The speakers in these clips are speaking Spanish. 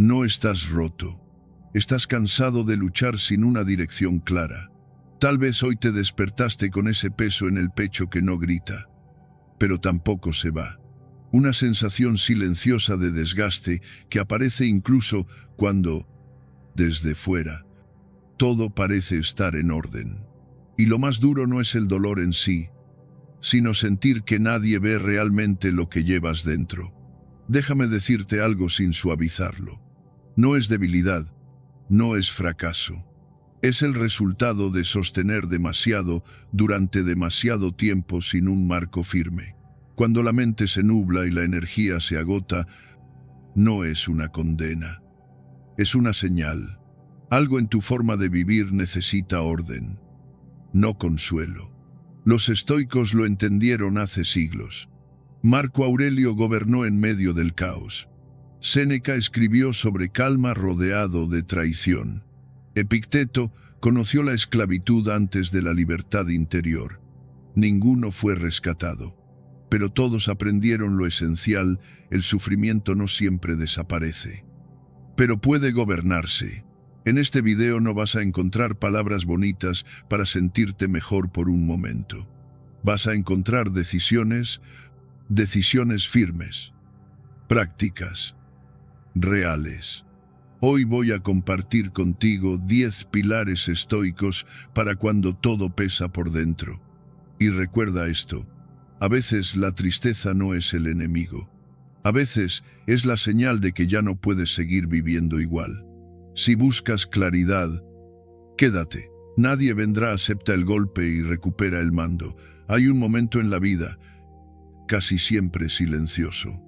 No estás roto. Estás cansado de luchar sin una dirección clara. Tal vez hoy te despertaste con ese peso en el pecho que no grita, pero tampoco se va. Una sensación silenciosa de desgaste que aparece incluso cuando, desde fuera, todo parece estar en orden. Y lo más duro no es el dolor en sí, sino sentir que nadie ve realmente lo que llevas dentro. Déjame decirte algo sin suavizarlo. No es debilidad, no es fracaso. Es el resultado de sostener demasiado durante demasiado tiempo sin un marco firme. Cuando la mente se nubla y la energía se agota, no es una condena. Es una señal. Algo en tu forma de vivir necesita orden, no consuelo. Los estoicos lo entendieron hace siglos. Marco Aurelio gobernó en medio del caos. Séneca escribió sobre calma rodeado de traición. Epicteto conoció la esclavitud antes de la libertad interior. Ninguno fue rescatado, pero todos aprendieron lo esencial: el sufrimiento no siempre desaparece, pero puede gobernarse. En este video no vas a encontrar palabras bonitas para sentirte mejor por un momento. Vas a encontrar decisiones firmes, prácticas, reales. Hoy voy a compartir contigo 10 pilares estoicos para cuando todo pesa por dentro. Y recuerda esto: a veces la tristeza no es el enemigo. A veces es la señal de que ya no puedes seguir viviendo igual. Si buscas claridad, quédate. Nadie vendrá, acepta el golpe y recupera el mando. Hay un momento en la vida, casi siempre silencioso,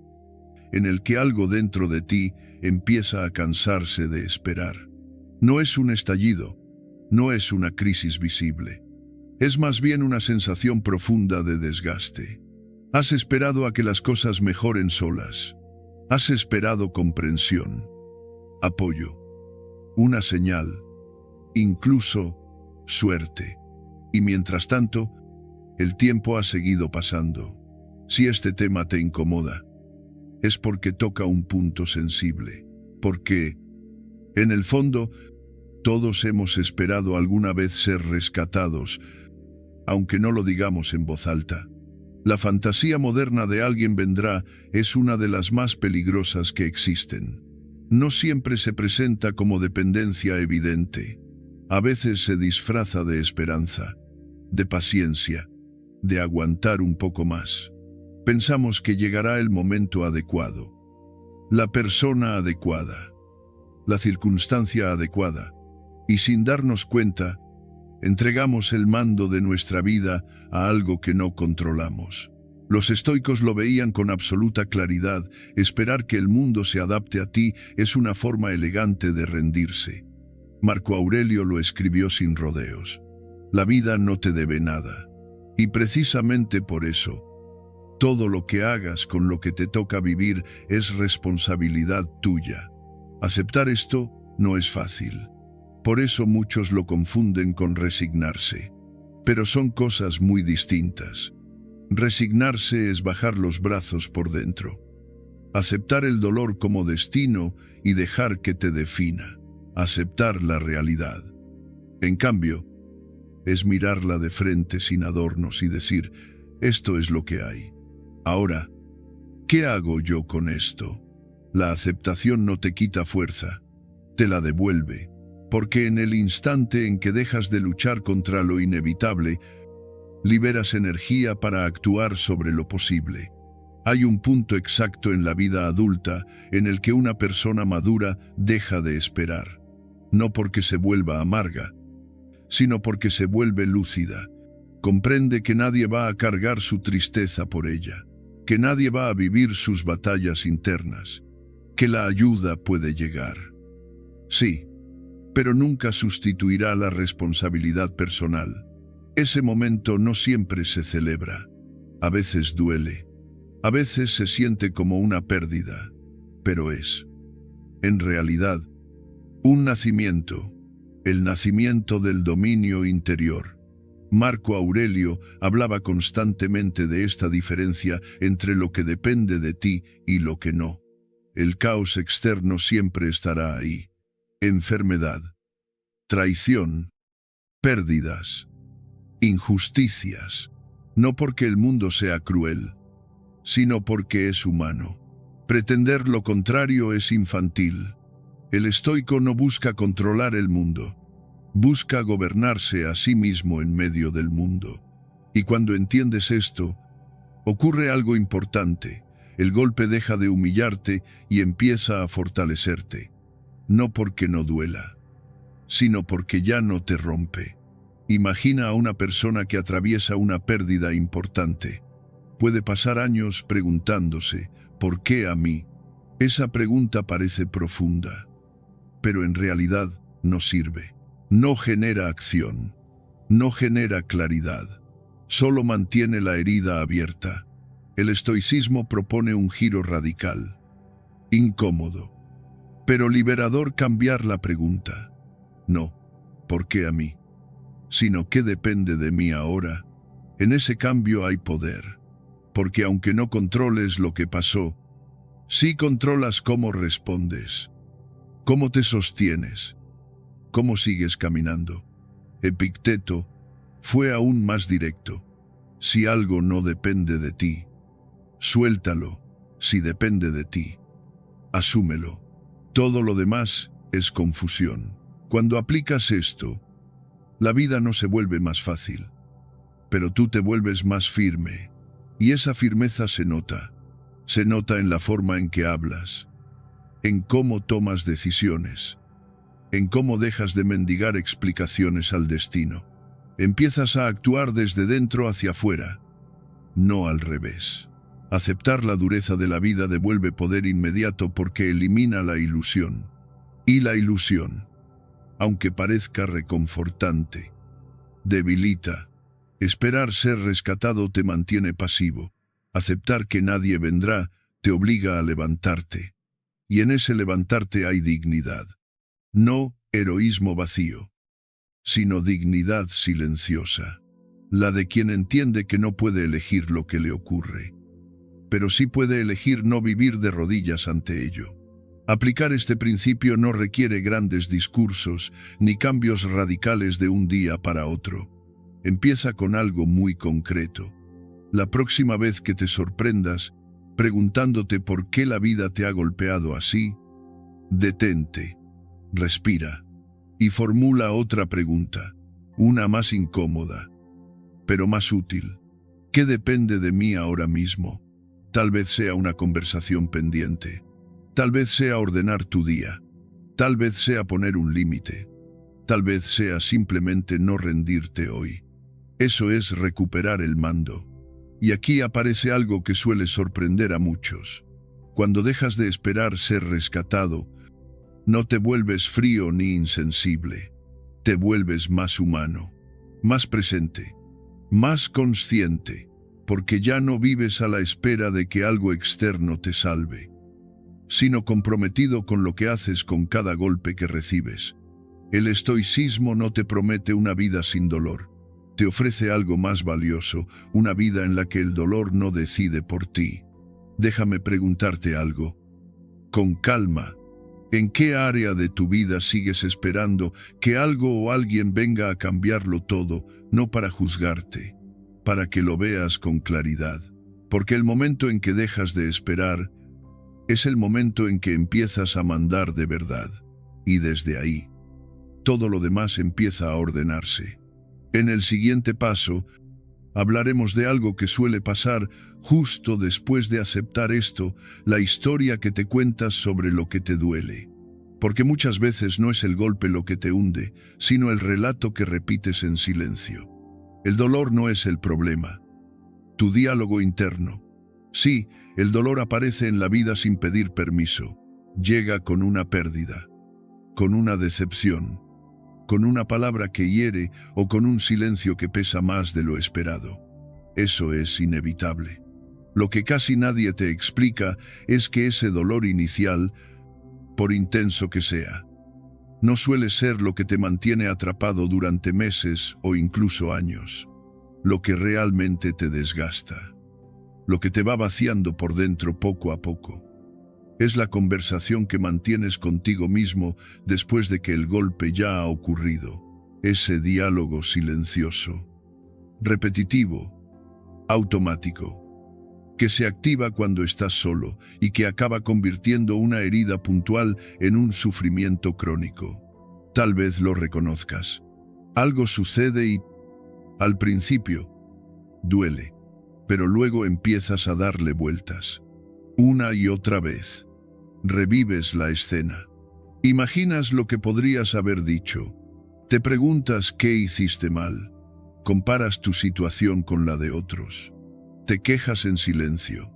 en el que algo dentro de ti empieza a cansarse de esperar. No es un estallido, no es una crisis visible. Es más bien una sensación profunda de desgaste. Has esperado a que las cosas mejoren solas. Has esperado comprensión, apoyo, una señal, incluso suerte. Y mientras tanto, el tiempo ha seguido pasando. Si este tema te incomoda, es porque toca un punto sensible. Porque, en el fondo, todos hemos esperado alguna vez ser rescatados, aunque no lo digamos en voz alta. La fantasía moderna de alguien vendrá es una de las más peligrosas que existen. No siempre se presenta como dependencia evidente. A veces se disfraza de esperanza, de paciencia, de aguantar un poco más. Pensamos que llegará el momento adecuado, la persona adecuada, la circunstancia adecuada, y sin darnos cuenta, entregamos el mando de nuestra vida a algo que no controlamos. Los estoicos lo veían con absoluta claridad: esperar que el mundo se adapte a ti es una forma elegante de rendirse. Marco Aurelio lo escribió sin rodeos. La vida no te debe nada. Y precisamente por eso, todo lo que hagas con lo que te toca vivir es responsabilidad tuya. Aceptar esto no es fácil. Por eso muchos lo confunden con resignarse. Pero son cosas muy distintas. Resignarse es bajar los brazos por dentro. Aceptar el dolor como destino y dejar que te defina. Aceptar la realidad. En cambio, es mirarla de frente sin adornos y decir: esto es lo que hay. Ahora, ¿qué hago yo con esto? La aceptación no te quita fuerza, te la devuelve, porque en el instante en que dejas de luchar contra lo inevitable, liberas energía para actuar sobre lo posible. Hay un punto exacto en la vida adulta en el que una persona madura deja de esperar, no porque se vuelva amarga, sino porque se vuelve lúcida. Comprende que nadie va a cargar su tristeza por ella, que nadie va a vivir sus batallas internas, que la ayuda puede llegar. Sí, pero nunca sustituirá la responsabilidad personal. Ese momento no siempre se celebra. A veces duele, a veces se siente como una pérdida, pero es, en realidad, un nacimiento, el nacimiento del dominio interior. Marco Aurelio hablaba constantemente de esta diferencia entre lo que depende de ti y lo que no. El caos externo siempre estará ahí. Enfermedad, traición, pérdidas, injusticias. No porque el mundo sea cruel, sino porque es humano. Pretender lo contrario es infantil. El estoico no busca controlar el mundo, busca gobernarse a sí mismo en medio del mundo. Y cuando entiendes esto, ocurre algo importante. El golpe deja de humillarte y empieza a fortalecerte. No porque no duela, sino porque ya no te rompe. Imagina a una persona que atraviesa una pérdida importante. Puede pasar años preguntándose, ¿por qué a mí? Esa pregunta parece profunda, pero en realidad no sirve. No genera acción, no genera claridad, solo mantiene la herida abierta. El estoicismo propone un giro radical, incómodo, pero liberador cambiar la pregunta. No, ¿por qué a mí? Sino ¿qué depende de mí ahora? En ese cambio hay poder, porque aunque no controles lo que pasó, sí controlas cómo respondes, cómo te sostienes, cómo sigues caminando. Epicteto fue aún más directo. Si algo no depende de ti, suéltalo. Si depende de ti, asúmelo. Todo lo demás es confusión. Cuando aplicas esto, la vida no se vuelve más fácil, pero tú te vuelves más firme, y esa firmeza se nota en la forma en que hablas, en cómo tomas decisiones, en cómo dejas de mendigar explicaciones al destino. Empiezas a actuar desde dentro hacia afuera, no al revés. Aceptar la dureza de la vida devuelve poder inmediato porque elimina la ilusión. Y la ilusión, aunque parezca reconfortante, debilita. Esperar ser rescatado te mantiene pasivo. Aceptar que nadie vendrá te obliga a levantarte. Y en ese levantarte hay dignidad. No heroísmo vacío, sino dignidad silenciosa. La de quien entiende que no puede elegir lo que le ocurre, pero sí puede elegir no vivir de rodillas ante ello. Aplicar este principio no requiere grandes discursos ni cambios radicales de un día para otro. Empieza con algo muy concreto. La próxima vez que te sorprendas, preguntándote por qué la vida te ha golpeado así, detente, respira y formula otra pregunta, una más incómoda, pero más útil. ¿Qué depende de mí ahora mismo? Tal vez sea una conversación pendiente. Tal vez sea ordenar tu día. Tal vez sea poner un límite. Tal vez sea simplemente no rendirte hoy. Eso es recuperar el mando. Y aquí aparece algo que suele sorprender a muchos. Cuando dejas de esperar ser rescatado, no te vuelves frío ni insensible. Te vuelves más humano, más presente, más consciente, porque ya no vives a la espera de que algo externo te salve, sino comprometido con lo que haces con cada golpe que recibes. El estoicismo no te promete una vida sin dolor, te ofrece algo más valioso, una vida en la que el dolor no decide por ti. Déjame preguntarte algo, con calma. ¿En qué área de tu vida sigues esperando que algo o alguien venga a cambiarlo todo, no para juzgarte, para que lo veas con claridad? Porque el momento en que dejas de esperar es el momento en que empiezas a mandar de verdad, y desde ahí, todo lo demás empieza a ordenarse. En el siguiente paso, hablaremos de algo que suele pasar justo después de aceptar esto, la historia que te cuentas sobre lo que te duele. Porque muchas veces no es el golpe lo que te hunde, sino el relato que repites en silencio. El dolor no es el problema. Tu diálogo interno. Sí, el dolor aparece en la vida sin pedir permiso. Llega con una pérdida, con una decepción, con una palabra que hiere o con un silencio que pesa más de lo esperado. Eso es inevitable. Lo que casi nadie te explica es que ese dolor inicial, por intenso que sea, no suele ser lo que te mantiene atrapado durante meses o incluso años. Lo que realmente te desgasta, lo que te va vaciando por dentro poco a poco, Es la conversación que mantienes contigo mismo después de que el golpe ya ha ocurrido. Ese diálogo silencioso, repetitivo, automático, que se activa cuando estás solo y que acaba convirtiendo una herida puntual en un sufrimiento crónico. Tal vez lo reconozcas. Algo sucede y, al principio, duele, pero luego empiezas a darle vueltas. Una y otra vez. Revives la escena. Imaginas lo que podrías haber dicho. Te preguntas qué hiciste mal. Comparas tu situación con la de otros. Te quejas en silencio.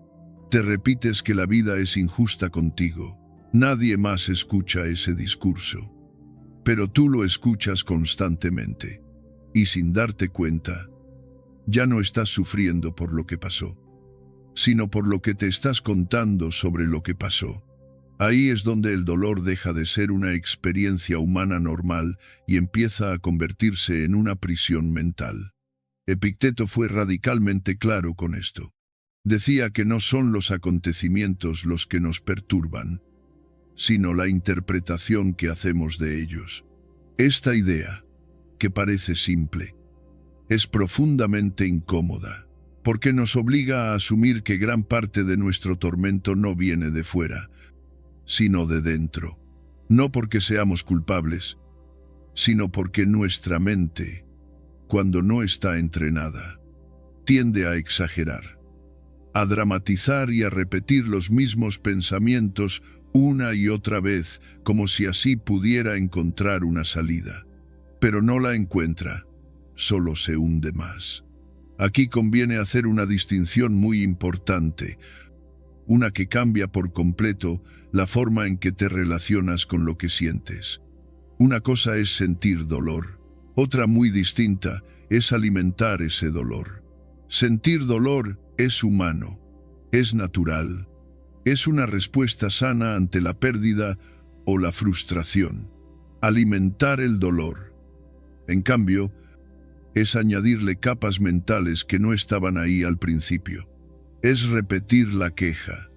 Te repites que la vida es injusta contigo. Nadie más escucha ese discurso. Pero tú lo escuchas constantemente. Y sin darte cuenta, ya no estás sufriendo por lo que pasó, sino por lo que te estás contando sobre lo que pasó. Ahí es donde el dolor deja de ser una experiencia humana normal y empieza a convertirse en una prisión mental. Epicteto fue radicalmente claro con esto. Decía que no son los acontecimientos los que nos perturban, sino la interpretación que hacemos de ellos. Esta idea, que parece simple, es profundamente incómoda, porque nos obliga a asumir que gran parte de nuestro tormento no viene de fuera, sino de dentro. No porque seamos culpables, sino porque nuestra mente, cuando no está entrenada, tiende a exagerar, a dramatizar y a repetir los mismos pensamientos una y otra vez, como si así pudiera encontrar una salida. Pero no la encuentra, solo se hunde más. Aquí conviene hacer una distinción muy importante, una que cambia por completo la forma en que te relacionas con lo que sientes. Una cosa es sentir dolor. Otra muy distinta es alimentar ese dolor. Sentir dolor es humano, es natural, es una respuesta sana ante la pérdida o la frustración. Alimentar el dolor, en cambio, es añadirle capas mentales que no estaban ahí al principio. Es repetir la queja,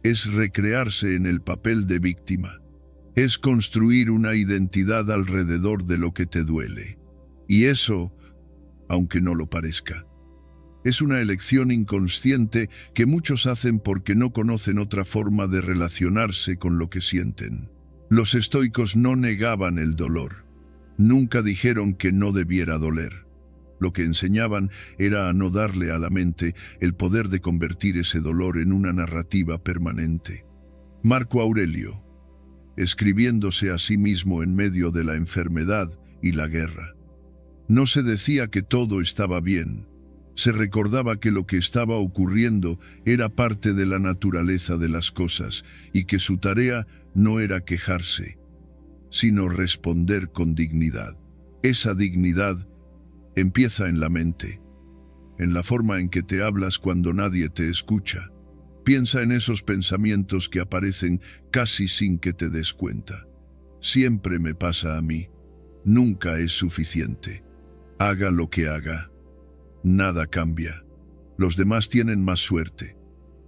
es recrearse en el papel de víctima, es construir una identidad alrededor de lo que te duele. Y eso, aunque no lo parezca, es una elección inconsciente que muchos hacen porque no conocen otra forma de relacionarse con lo que sienten. Los estoicos no negaban el dolor. Nunca dijeron que no debiera doler. Lo que enseñaban era a no darle a la mente el poder de convertir ese dolor en una narrativa permanente. Marco Aurelio, escribiéndose a sí mismo en medio de la enfermedad y la guerra, no se decía que todo estaba bien. Se recordaba que lo que estaba ocurriendo era parte de la naturaleza de las cosas y que su tarea no era quejarse, sino responder con dignidad. Esa dignidad empieza en la mente, en la forma en que te hablas cuando nadie te escucha. Piensa en esos pensamientos que aparecen casi sin que te des cuenta. Siempre me pasa a mí. Nunca es suficiente. Haga lo que haga, nada cambia. Los demás tienen más suerte.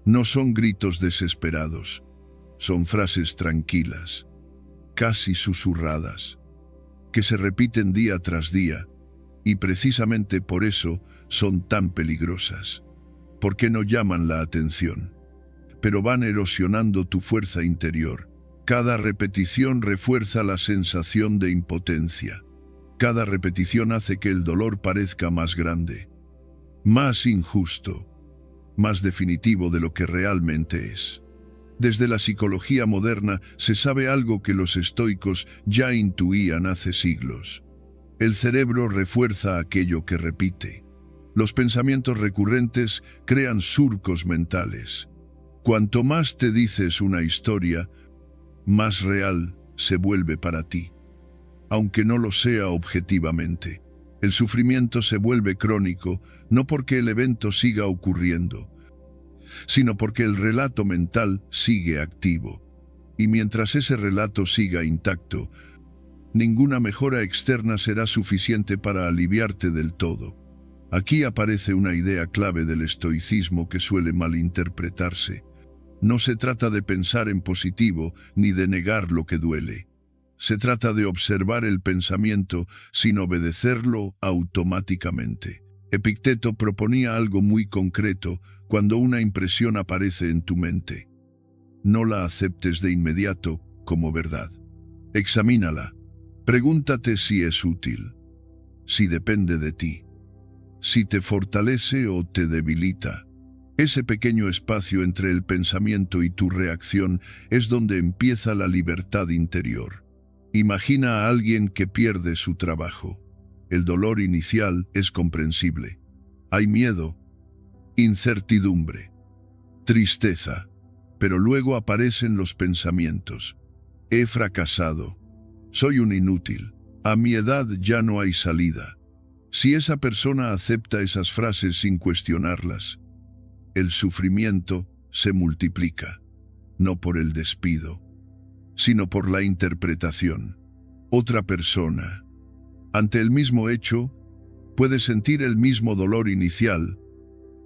No son gritos desesperados, son frases tranquilas, casi susurradas, que se repiten día tras día, y precisamente por eso son tan peligrosas, porque no llaman la atención, pero van erosionando tu fuerza interior. Cada repetición refuerza la sensación de impotencia. Cada repetición hace que el dolor parezca más grande, más injusto, más definitivo de lo que realmente es. Desde la psicología moderna se sabe algo que los estoicos ya intuían hace siglos. El cerebro refuerza aquello que repite. Los pensamientos recurrentes crean surcos mentales. Cuanto más te dices una historia, más real se vuelve para ti. Aunque no lo sea objetivamente, el sufrimiento se vuelve crónico no porque el evento siga ocurriendo, sino porque el relato mental sigue activo. Y mientras ese relato siga intacto, ninguna mejora externa será suficiente para aliviarte del todo. Aquí aparece una idea clave del estoicismo que suele malinterpretarse. No se trata de pensar en positivo ni de negar lo que duele. Se trata de observar el pensamiento sin obedecerlo automáticamente. Epicteto proponía algo muy concreto cuando una impresión aparece en tu mente. No la aceptes de inmediato como verdad. Examínala. Pregúntate si es útil, si depende de ti, si te fortalece o te debilita. Ese pequeño espacio entre el pensamiento y tu reacción es donde empieza la libertad interior. Imagina a alguien que pierde su trabajo. El dolor inicial es comprensible. Hay miedo, incertidumbre, tristeza, pero luego aparecen los pensamientos. He fracasado. Soy un inútil. A mi edad ya no hay salida. Si esa persona acepta esas frases sin cuestionarlas, el sufrimiento se multiplica, no por el despido, sino por la interpretación. Otra persona, ante el mismo hecho, puede sentir el mismo dolor inicial,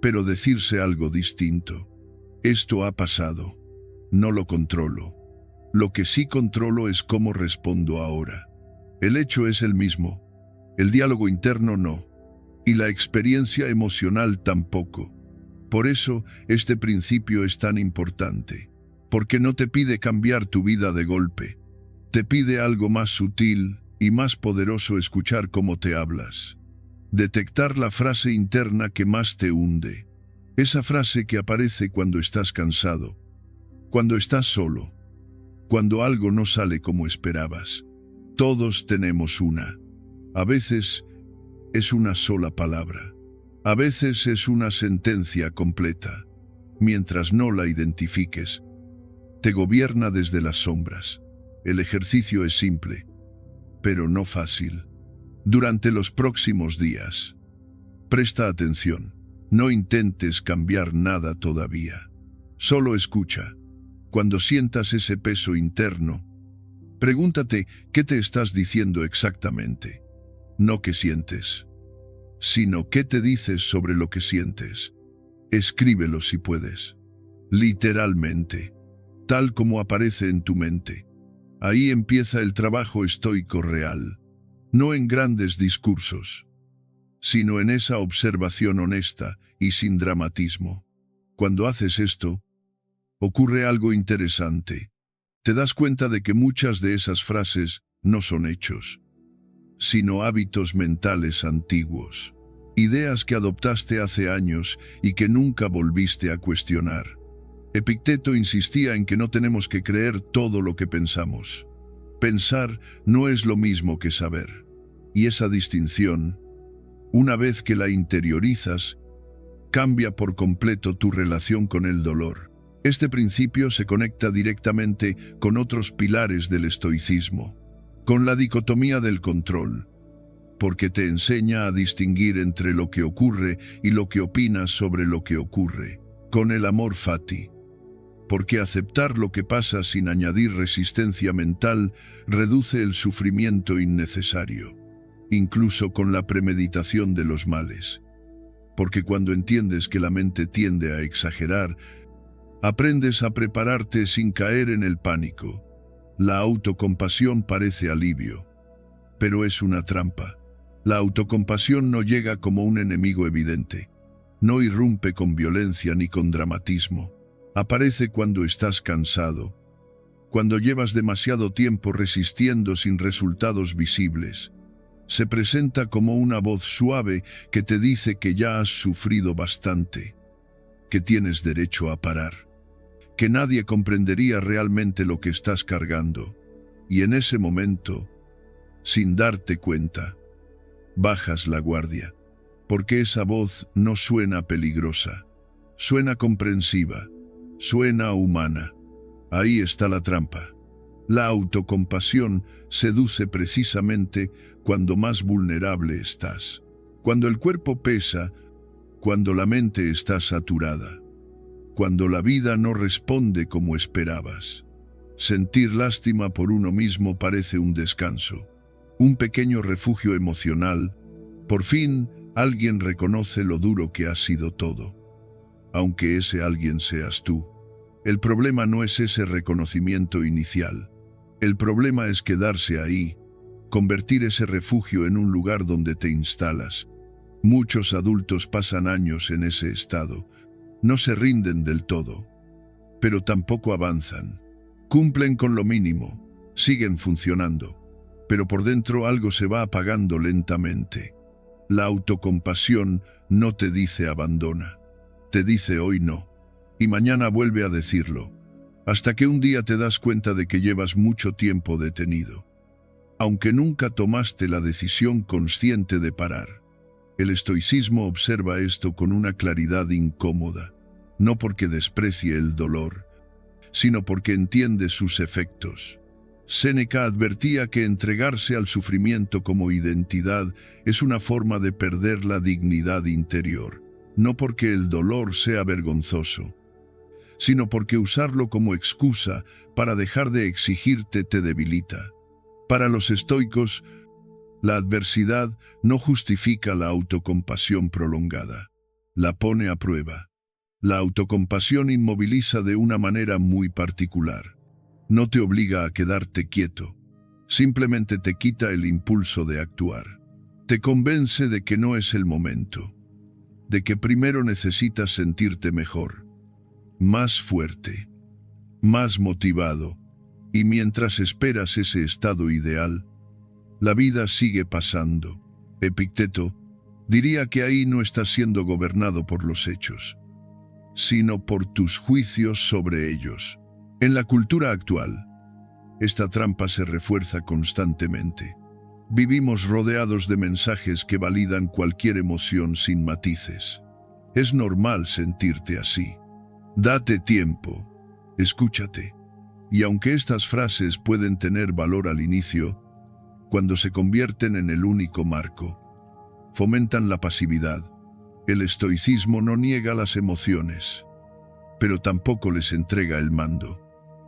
pero decirse algo distinto. Esto ha pasado. No lo controlo. Lo que sí controlo es cómo respondo ahora. El hecho es el mismo. El diálogo interno no. Y la experiencia emocional tampoco. Por eso, este principio es tan importante. Porque no te pide cambiar tu vida de golpe. Te pide algo más sutil y más poderoso: escuchar cómo te hablas. Detectar la frase interna que más te hunde. Esa frase que aparece cuando estás cansado, cuando estás solo, cuando algo no sale como esperabas. Todos tenemos una. A veces es una sola palabra. A veces es una sentencia completa. Mientras no la identifiques, te gobierna desde las sombras. El ejercicio es simple, pero no fácil. Durante los próximos días, presta atención. No intentes cambiar nada todavía. Solo escucha. Cuando sientas ese peso interno, pregúntate qué te estás diciendo exactamente. No qué sientes, sino qué te dices sobre lo que sientes. Escríbelo si puedes. Literalmente, tal como aparece en tu mente. Ahí empieza el trabajo estoico real. No en grandes discursos, sino en esa observación honesta y sin dramatismo. Cuando haces esto, ocurre algo interesante. Te das cuenta de que muchas de esas frases no son hechos, sino hábitos mentales antiguos, ideas que adoptaste hace años y que nunca volviste a cuestionar. Epicteto insistía en que no tenemos que creer todo lo que pensamos. Pensar no es lo mismo que saber. Y esa distinción, una vez que la interiorizas, cambia por completo tu relación con el dolor. Este principio se conecta directamente con otros pilares del estoicismo, con la dicotomía del control, porque te enseña a distinguir entre lo que ocurre y lo que opinas sobre lo que ocurre, con el amor fati, porque aceptar lo que pasa sin añadir resistencia mental reduce el sufrimiento innecesario, incluso con la premeditación de los males. Porque cuando entiendes que la mente tiende a exagerar, aprendes a prepararte sin caer en el pánico. La autocompasión parece alivio, pero es una trampa. La autocompasión no llega como un enemigo evidente. No irrumpe con violencia ni con dramatismo. Aparece cuando estás cansado, cuando llevas demasiado tiempo resistiendo sin resultados visibles. Se presenta como una voz suave que te dice que ya has sufrido bastante, que tienes derecho a parar, que nadie comprendería realmente lo que estás cargando. Y en ese momento, sin darte cuenta, bajas la guardia, porque esa voz no suena peligrosa, suena comprensiva, suena humana. Ahí está la trampa. La autocompasión seduce precisamente cuando más vulnerable estás, cuando el cuerpo pesa, cuando la mente está saturada, cuando la vida no responde como esperabas. Sentir lástima por uno mismo parece un descanso, un pequeño refugio emocional. Por fin, alguien reconoce lo duro que ha sido todo, aunque ese alguien seas tú. El problema no es ese reconocimiento inicial. El problema es quedarse ahí, convertir ese refugio en un lugar donde te instalas. Muchos adultos pasan años en ese estado. No se rinden del todo, pero tampoco avanzan. Cumplen con lo mínimo, siguen funcionando, pero por dentro algo se va apagando lentamente. La autocompasión no te dice abandona, te dice hoy no, y mañana vuelve a decirlo, hasta que un día te das cuenta de que llevas mucho tiempo detenido, aunque nunca tomaste la decisión consciente de parar. El estoicismo observa esto con una claridad incómoda, no porque desprecie el dolor, sino porque entiende sus efectos. Séneca advertía que entregarse al sufrimiento como identidad es una forma de perder la dignidad interior, no porque el dolor sea vergonzoso, sino porque usarlo como excusa para dejar de exigirte te debilita. Para los estoicos, la adversidad no justifica la autocompasión prolongada, la pone a prueba. La autocompasión inmoviliza de una manera muy particular. No te obliga a quedarte quieto, simplemente te quita el impulso de actuar. Te convence de que no es el momento, de que primero necesitas sentirte mejor, más fuerte, más motivado, y mientras esperas ese estado ideal, la vida sigue pasando. Epicteto diría que ahí no estás siendo gobernado por los hechos, sino por tus juicios sobre ellos. En la cultura actual, esta trampa se refuerza constantemente. Vivimos rodeados de mensajes que validan cualquier emoción sin matices. Es normal sentirte así. Date tiempo, escúchate. Y aunque estas frases pueden tener valor al inicio, cuando se convierten en el único marco, fomentan la pasividad. El estoicismo no niega las emociones, pero tampoco les entrega el mando.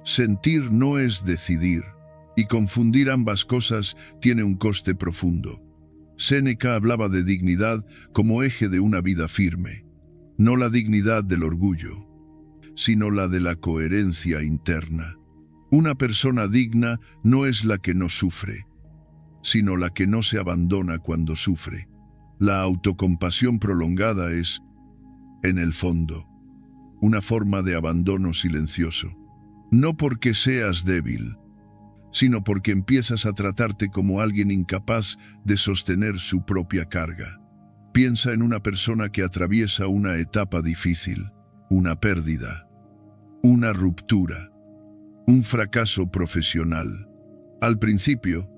Sentir no es decidir, y confundir ambas cosas tiene un coste profundo. Séneca hablaba de dignidad como eje de una vida firme, no la dignidad del orgullo, sino la de la coherencia interna. Una persona digna no es la que no sufre, sino la que no se abandona cuando sufre. La autocompasión prolongada es, en el fondo, una forma de abandono silencioso. No porque seas débil, sino porque empiezas a tratarte como alguien incapaz de sostener su propia carga. Piensa en una persona que atraviesa una etapa difícil, una pérdida, una ruptura, un fracaso profesional. Al principio,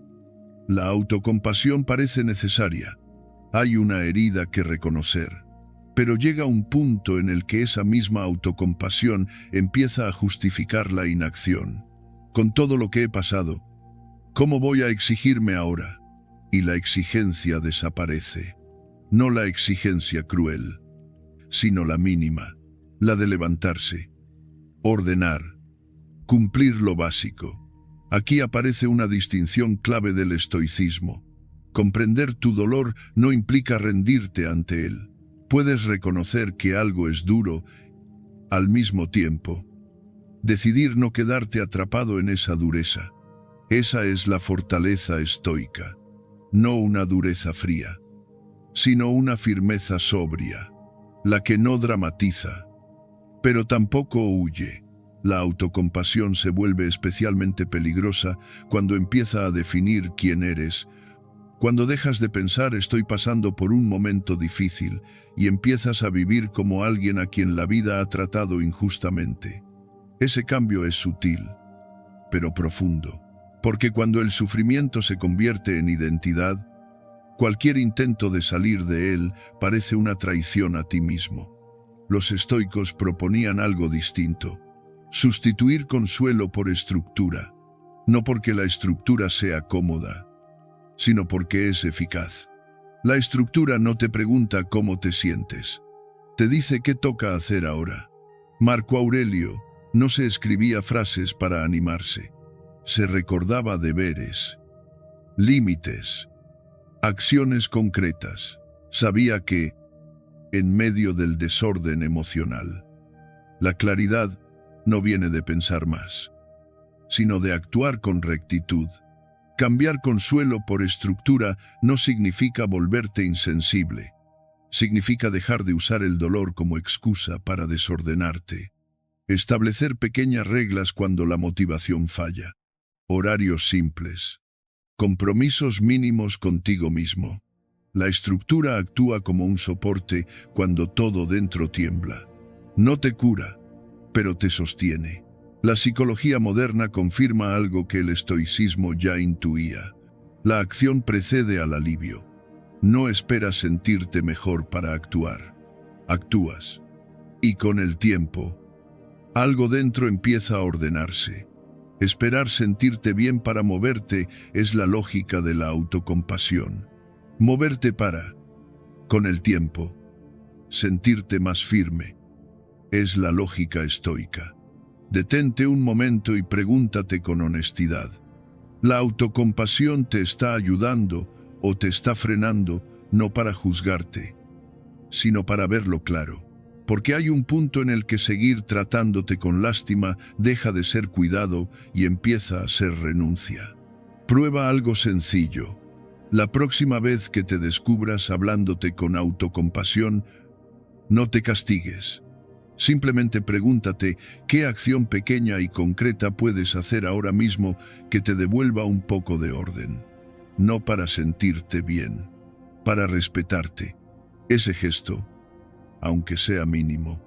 la autocompasión parece necesaria. Hay una herida que reconocer. Pero llega un punto en el que esa misma autocompasión empieza a justificar la inacción. Con todo lo que he pasado, ¿cómo voy a exigirme ahora? Y la exigencia desaparece. No la exigencia cruel, sino la mínima, la de levantarse, ordenar, cumplir lo básico. Aquí aparece una distinción clave del estoicismo. Comprender tu dolor no implica rendirte ante él. Puedes reconocer que algo es duro al mismo tiempo. Decidir no quedarte atrapado en esa dureza. Esa es la fortaleza estoica. No una dureza fría, sino una firmeza sobria, la que no dramatiza, pero tampoco huye. La autocompasión se vuelve especialmente peligrosa cuando empieza a definir quién eres, cuando dejas de pensar estoy pasando por un momento difícil y empiezas a vivir como alguien a quien la vida ha tratado injustamente. Ese cambio es sutil, pero profundo, porque cuando el sufrimiento se convierte en identidad, cualquier intento de salir de él parece una traición a ti mismo. Los estoicos proponían algo distinto: sustituir consuelo por estructura, no porque la estructura sea cómoda, sino porque es eficaz. La estructura no te pregunta cómo te sientes, te dice qué toca hacer ahora. Marco Aurelio no se escribía frases para animarse, se recordaba deberes, límites, acciones concretas. Sabía que, en medio del desorden emocional, la claridad no viene de pensar más, sino de actuar con rectitud. Cambiar consuelo por estructura no significa volverte insensible. Significa dejar de usar el dolor como excusa para desordenarte. Establecer pequeñas reglas cuando la motivación falla. Horarios simples. Compromisos mínimos contigo mismo. La estructura actúa como un soporte cuando todo dentro tiembla. No te cura, pero te sostiene. La psicología moderna confirma algo que el estoicismo ya intuía. La acción precede al alivio. No esperas sentirte mejor para actuar. Actúas. Y con el tiempo, algo dentro empieza a ordenarse. Esperar sentirte bien para moverte es la lógica de la autocompasión. Moverte para, con el tiempo, sentirte más firme. Es la lógica estoica. Detente un momento y pregúntate con honestidad. ¿La autocompasión te está ayudando o te está frenando, no para juzgarte, sino para verlo claro? Porque hay un punto en el que seguir tratándote con lástima deja de ser cuidado y empieza a ser renuncia. Prueba algo sencillo. La próxima vez que te descubras hablándote con autocompasión, no te castigues. Simplemente pregúntate qué acción pequeña y concreta puedes hacer ahora mismo que te devuelva un poco de orden. No para sentirte bien, para respetarte. Ese gesto, aunque sea mínimo,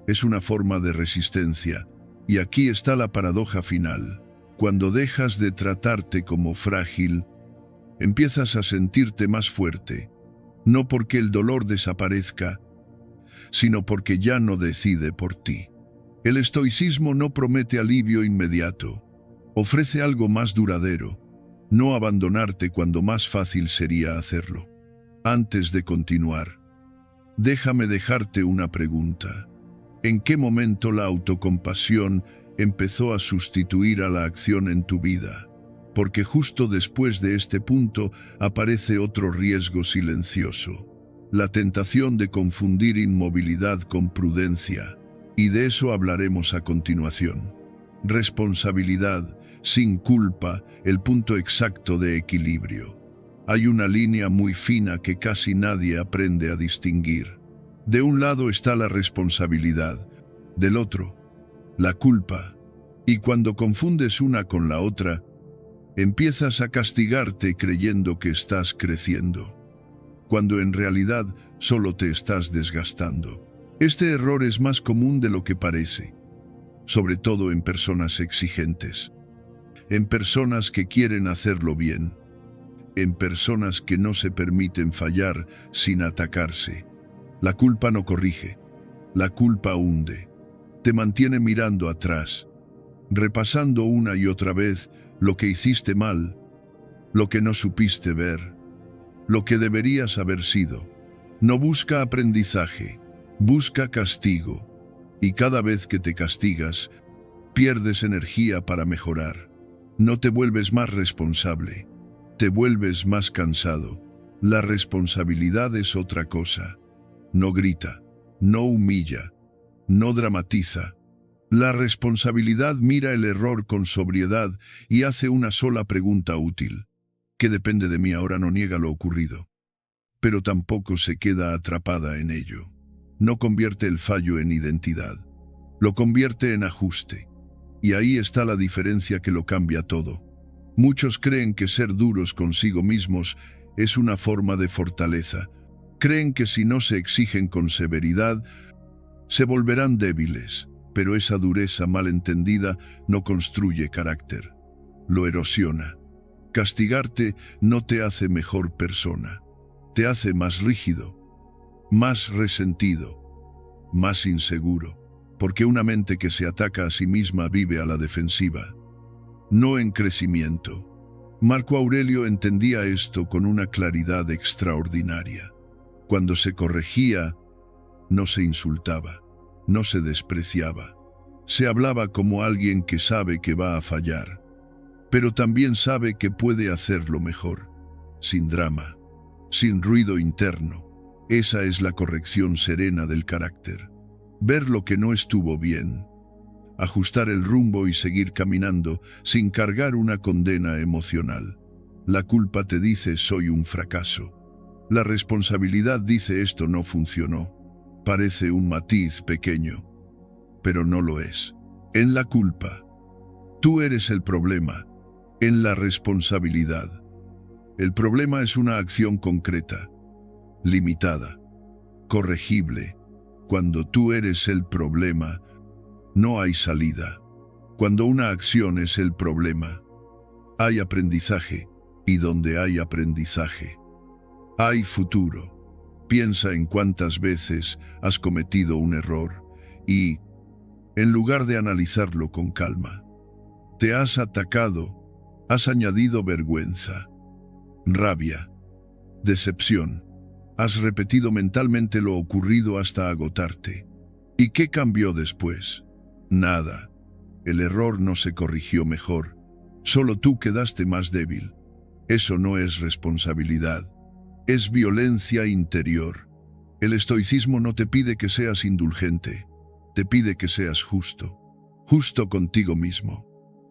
es una forma de resistencia. Y aquí está la paradoja final. Cuando dejas de tratarte como frágil, empiezas a sentirte más fuerte. No porque el dolor desaparezca, sino porque ya no decide por ti. El estoicismo no promete alivio inmediato. Ofrece algo más duradero. No abandonarte cuando más fácil sería hacerlo. Antes de continuar, déjame dejarte una pregunta. ¿En qué momento la autocompasión empezó a sustituir a la acción en tu vida? Porque justo después de este punto aparece otro riesgo silencioso. La tentación de confundir inmovilidad con prudencia. Y de eso hablaremos a continuación. Responsabilidad, sin culpa, el punto exacto de equilibrio. Hay una línea muy fina que casi nadie aprende a distinguir. De un lado está la responsabilidad, del otro, la culpa. Y cuando confundes una con la otra, empiezas a castigarte creyendo que estás creciendo, cuando en realidad solo te estás desgastando. Este error es más común de lo que parece, sobre todo en personas exigentes, en personas que quieren hacerlo bien, en personas que no se permiten fallar sin atacarse. La culpa no corrige, la culpa hunde, te mantiene mirando atrás, repasando una y otra vez lo que hiciste mal, lo que no supiste ver, lo que deberías haber sido. No busca aprendizaje, busca castigo. Y cada vez que te castigas, pierdes energía para mejorar. No te vuelves más responsable, te vuelves más cansado. La responsabilidad es otra cosa. No grita, no humilla, no dramatiza. La responsabilidad mira el error con sobriedad y hace una sola pregunta útil. ¿Qué depende de mí ahora? No niega lo ocurrido, pero tampoco se queda atrapada en ello. No convierte el fallo en identidad, lo convierte en ajuste. Y ahí está la diferencia que lo cambia todo. Muchos creen que ser duros consigo mismos es una forma de fortaleza. Creen que si no se exigen con severidad, se volverán débiles, pero esa dureza malentendida no construye carácter, lo erosiona. Castigarte no te hace mejor persona, te hace más rígido, más resentido, más inseguro, porque una mente que se ataca a sí misma vive a la defensiva, no en crecimiento. Marco Aurelio entendía esto con una claridad extraordinaria. Cuando se corregía, no se insultaba, no se despreciaba. Se hablaba como alguien que sabe que va a fallar, pero también sabe que puede hacerlo mejor, sin drama, sin ruido interno. Esa es la corrección serena del carácter. Ver lo que no estuvo bien, ajustar el rumbo y seguir caminando sin cargar una condena emocional. La culpa te dice soy un fracaso. La responsabilidad dice esto no funcionó. Parece un matiz pequeño, pero no lo es. En la culpa, tú eres el problema. En la responsabilidad, el problema es una acción concreta, limitada, corregible. Cuando tú eres el problema, no hay salida. Cuando una acción es el problema, hay aprendizaje, y donde hay aprendizaje, hay futuro. Piensa en cuántas veces has cometido un error y, en lugar de analizarlo con calma, te has atacado, has añadido vergüenza, rabia, decepción. Has repetido mentalmente lo ocurrido hasta agotarte. ¿Y qué cambió después? Nada. El error no se corrigió mejor. Solo tú quedaste más débil. Eso no es responsabilidad. Es violencia interior. El estoicismo no te pide que seas indulgente. Te pide que seas justo. Justo contigo mismo.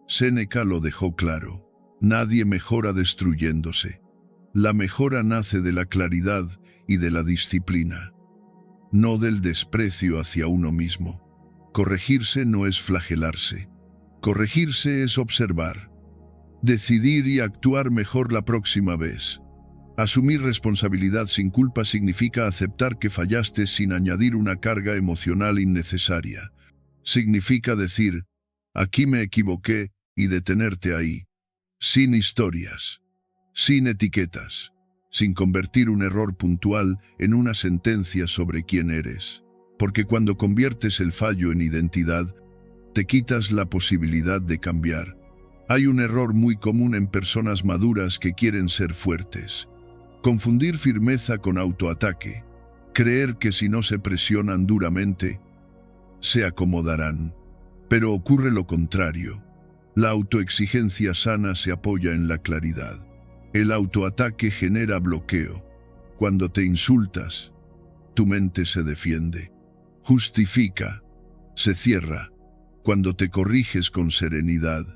Séneca lo dejó claro. Nadie mejora destruyéndose. La mejora nace de la claridad y de la disciplina, no del desprecio hacia uno mismo. Corregirse no es flagelarse. Corregirse es observar, decidir y actuar mejor la próxima vez. Asumir responsabilidad sin culpa significa aceptar que fallaste sin añadir una carga emocional innecesaria. Significa decir, aquí me equivoqué, y detenerte ahí, sin historias, sin etiquetas, sin convertir un error puntual en una sentencia sobre quién eres. Porque cuando conviertes el fallo en identidad, te quitas la posibilidad de cambiar. Hay un error muy común en personas maduras que quieren ser fuertes. Confundir firmeza con autoataque. Creer que si no se presionan duramente, se acomodarán. Pero ocurre lo contrario. La autoexigencia sana se apoya en la claridad. El autoataque genera bloqueo. Cuando te insultas, tu mente se defiende, justifica, se cierra. Cuando te corriges con serenidad,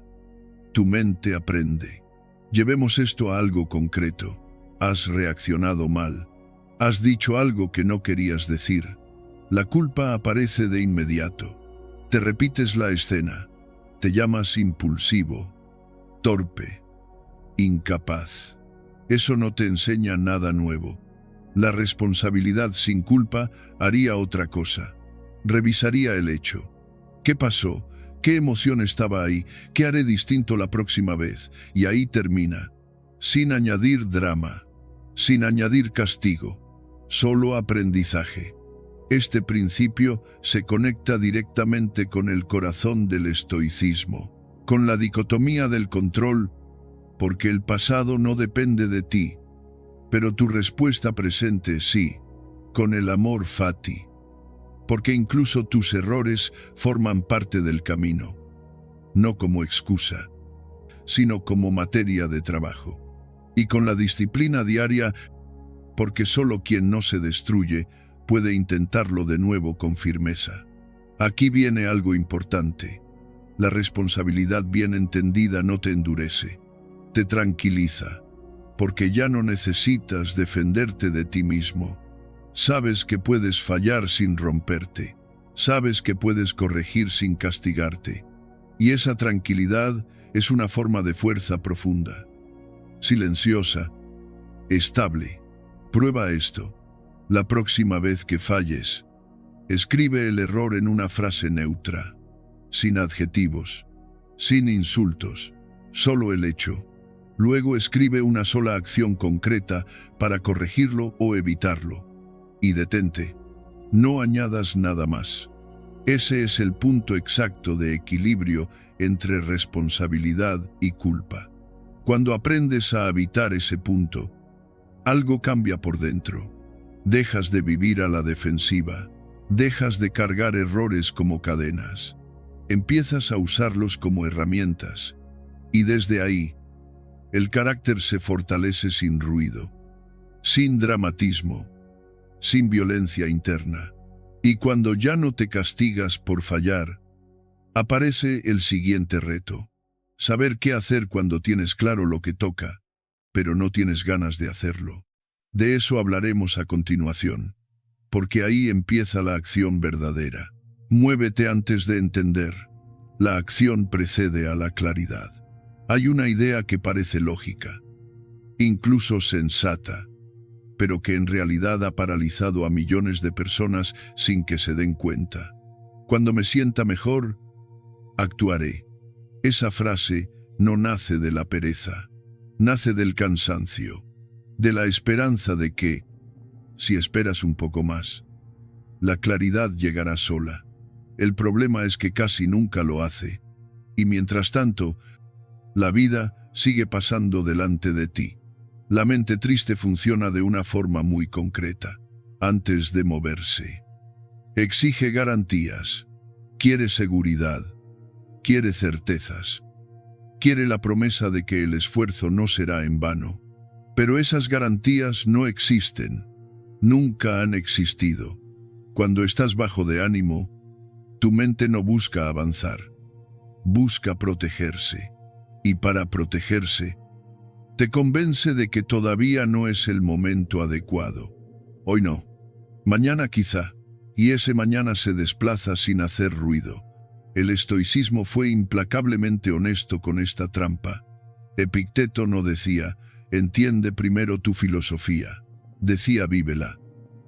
tu mente aprende. Llevemos esto a algo concreto. Has reaccionado mal. Has dicho algo que no querías decir. La culpa aparece de inmediato. Te repites la escena. Te llamas impulsivo, torpe, incapaz. Eso no te enseña nada nuevo. La responsabilidad sin culpa haría otra cosa. Revisaría el hecho. ¿Qué pasó? ¿Qué emoción estaba ahí? ¿Qué haré distinto la próxima vez? Y ahí termina. Sin añadir drama, sin añadir castigo, solo aprendizaje. Este principio se conecta directamente con el corazón del estoicismo, con la dicotomía del control, porque el pasado no depende de ti, pero tu respuesta presente sí, con el amor fati, porque incluso tus errores forman parte del camino, no como excusa, sino como materia de trabajo, y con la disciplina diaria, porque solo quien no se destruye puede intentarlo de nuevo con firmeza. Aquí viene algo importante. La responsabilidad bien entendida no te endurece, te tranquiliza, porque ya no necesitas defenderte de ti mismo. Sabes que puedes fallar sin romperte, sabes que puedes corregir sin castigarte, y esa tranquilidad es una forma de fuerza profunda, silenciosa, estable. Prueba esto. La próxima vez que falles, escribe el error en una frase neutra, sin adjetivos, sin insultos, solo el hecho. Luego escribe una sola acción concreta para corregirlo o evitarlo. Y detente. No añadas nada más. Ese es el punto exacto de equilibrio entre responsabilidad y culpa. Cuando aprendes a habitar ese punto, algo cambia por dentro. Dejas de vivir a la defensiva, dejas de cargar errores como cadenas, empiezas a usarlos como herramientas, y desde ahí, el carácter se fortalece sin ruido, sin dramatismo, sin violencia interna. Y cuando ya no te castigas por fallar, Aparece el siguiente reto. Saber qué hacer cuando tienes claro lo que toca, pero no tienes ganas de hacerlo. De eso hablaremos a continuación, porque ahí empieza la acción verdadera. Muévete antes de entender. La acción precede a la claridad. Hay una idea que parece lógica, incluso sensata, pero que en realidad ha paralizado a millones de personas sin que se den cuenta. Cuando me sienta mejor, actuaré. Esa frase no nace de la pereza, nace del cansancio, de la esperanza de que, si esperas un poco más, la claridad llegará sola. El problema es que casi nunca lo hace, y mientras tanto, la vida sigue pasando delante de ti. La mente triste funciona de una forma muy concreta, antes de moverse. Exige garantías, quiere seguridad, quiere certezas, quiere la promesa de que el esfuerzo no será en vano. Pero esas garantías no existen, nunca han existido. Cuando estás bajo de ánimo, tu mente no busca avanzar, busca protegerse. Y para protegerse, te convence de que todavía no es el momento adecuado. Hoy no, mañana quizá, y ese mañana se desplaza sin hacer ruido. El estoicismo fue implacablemente honesto con esta trampa. Epicteto no decía, entiende primero tu filosofía. Decía, vívela,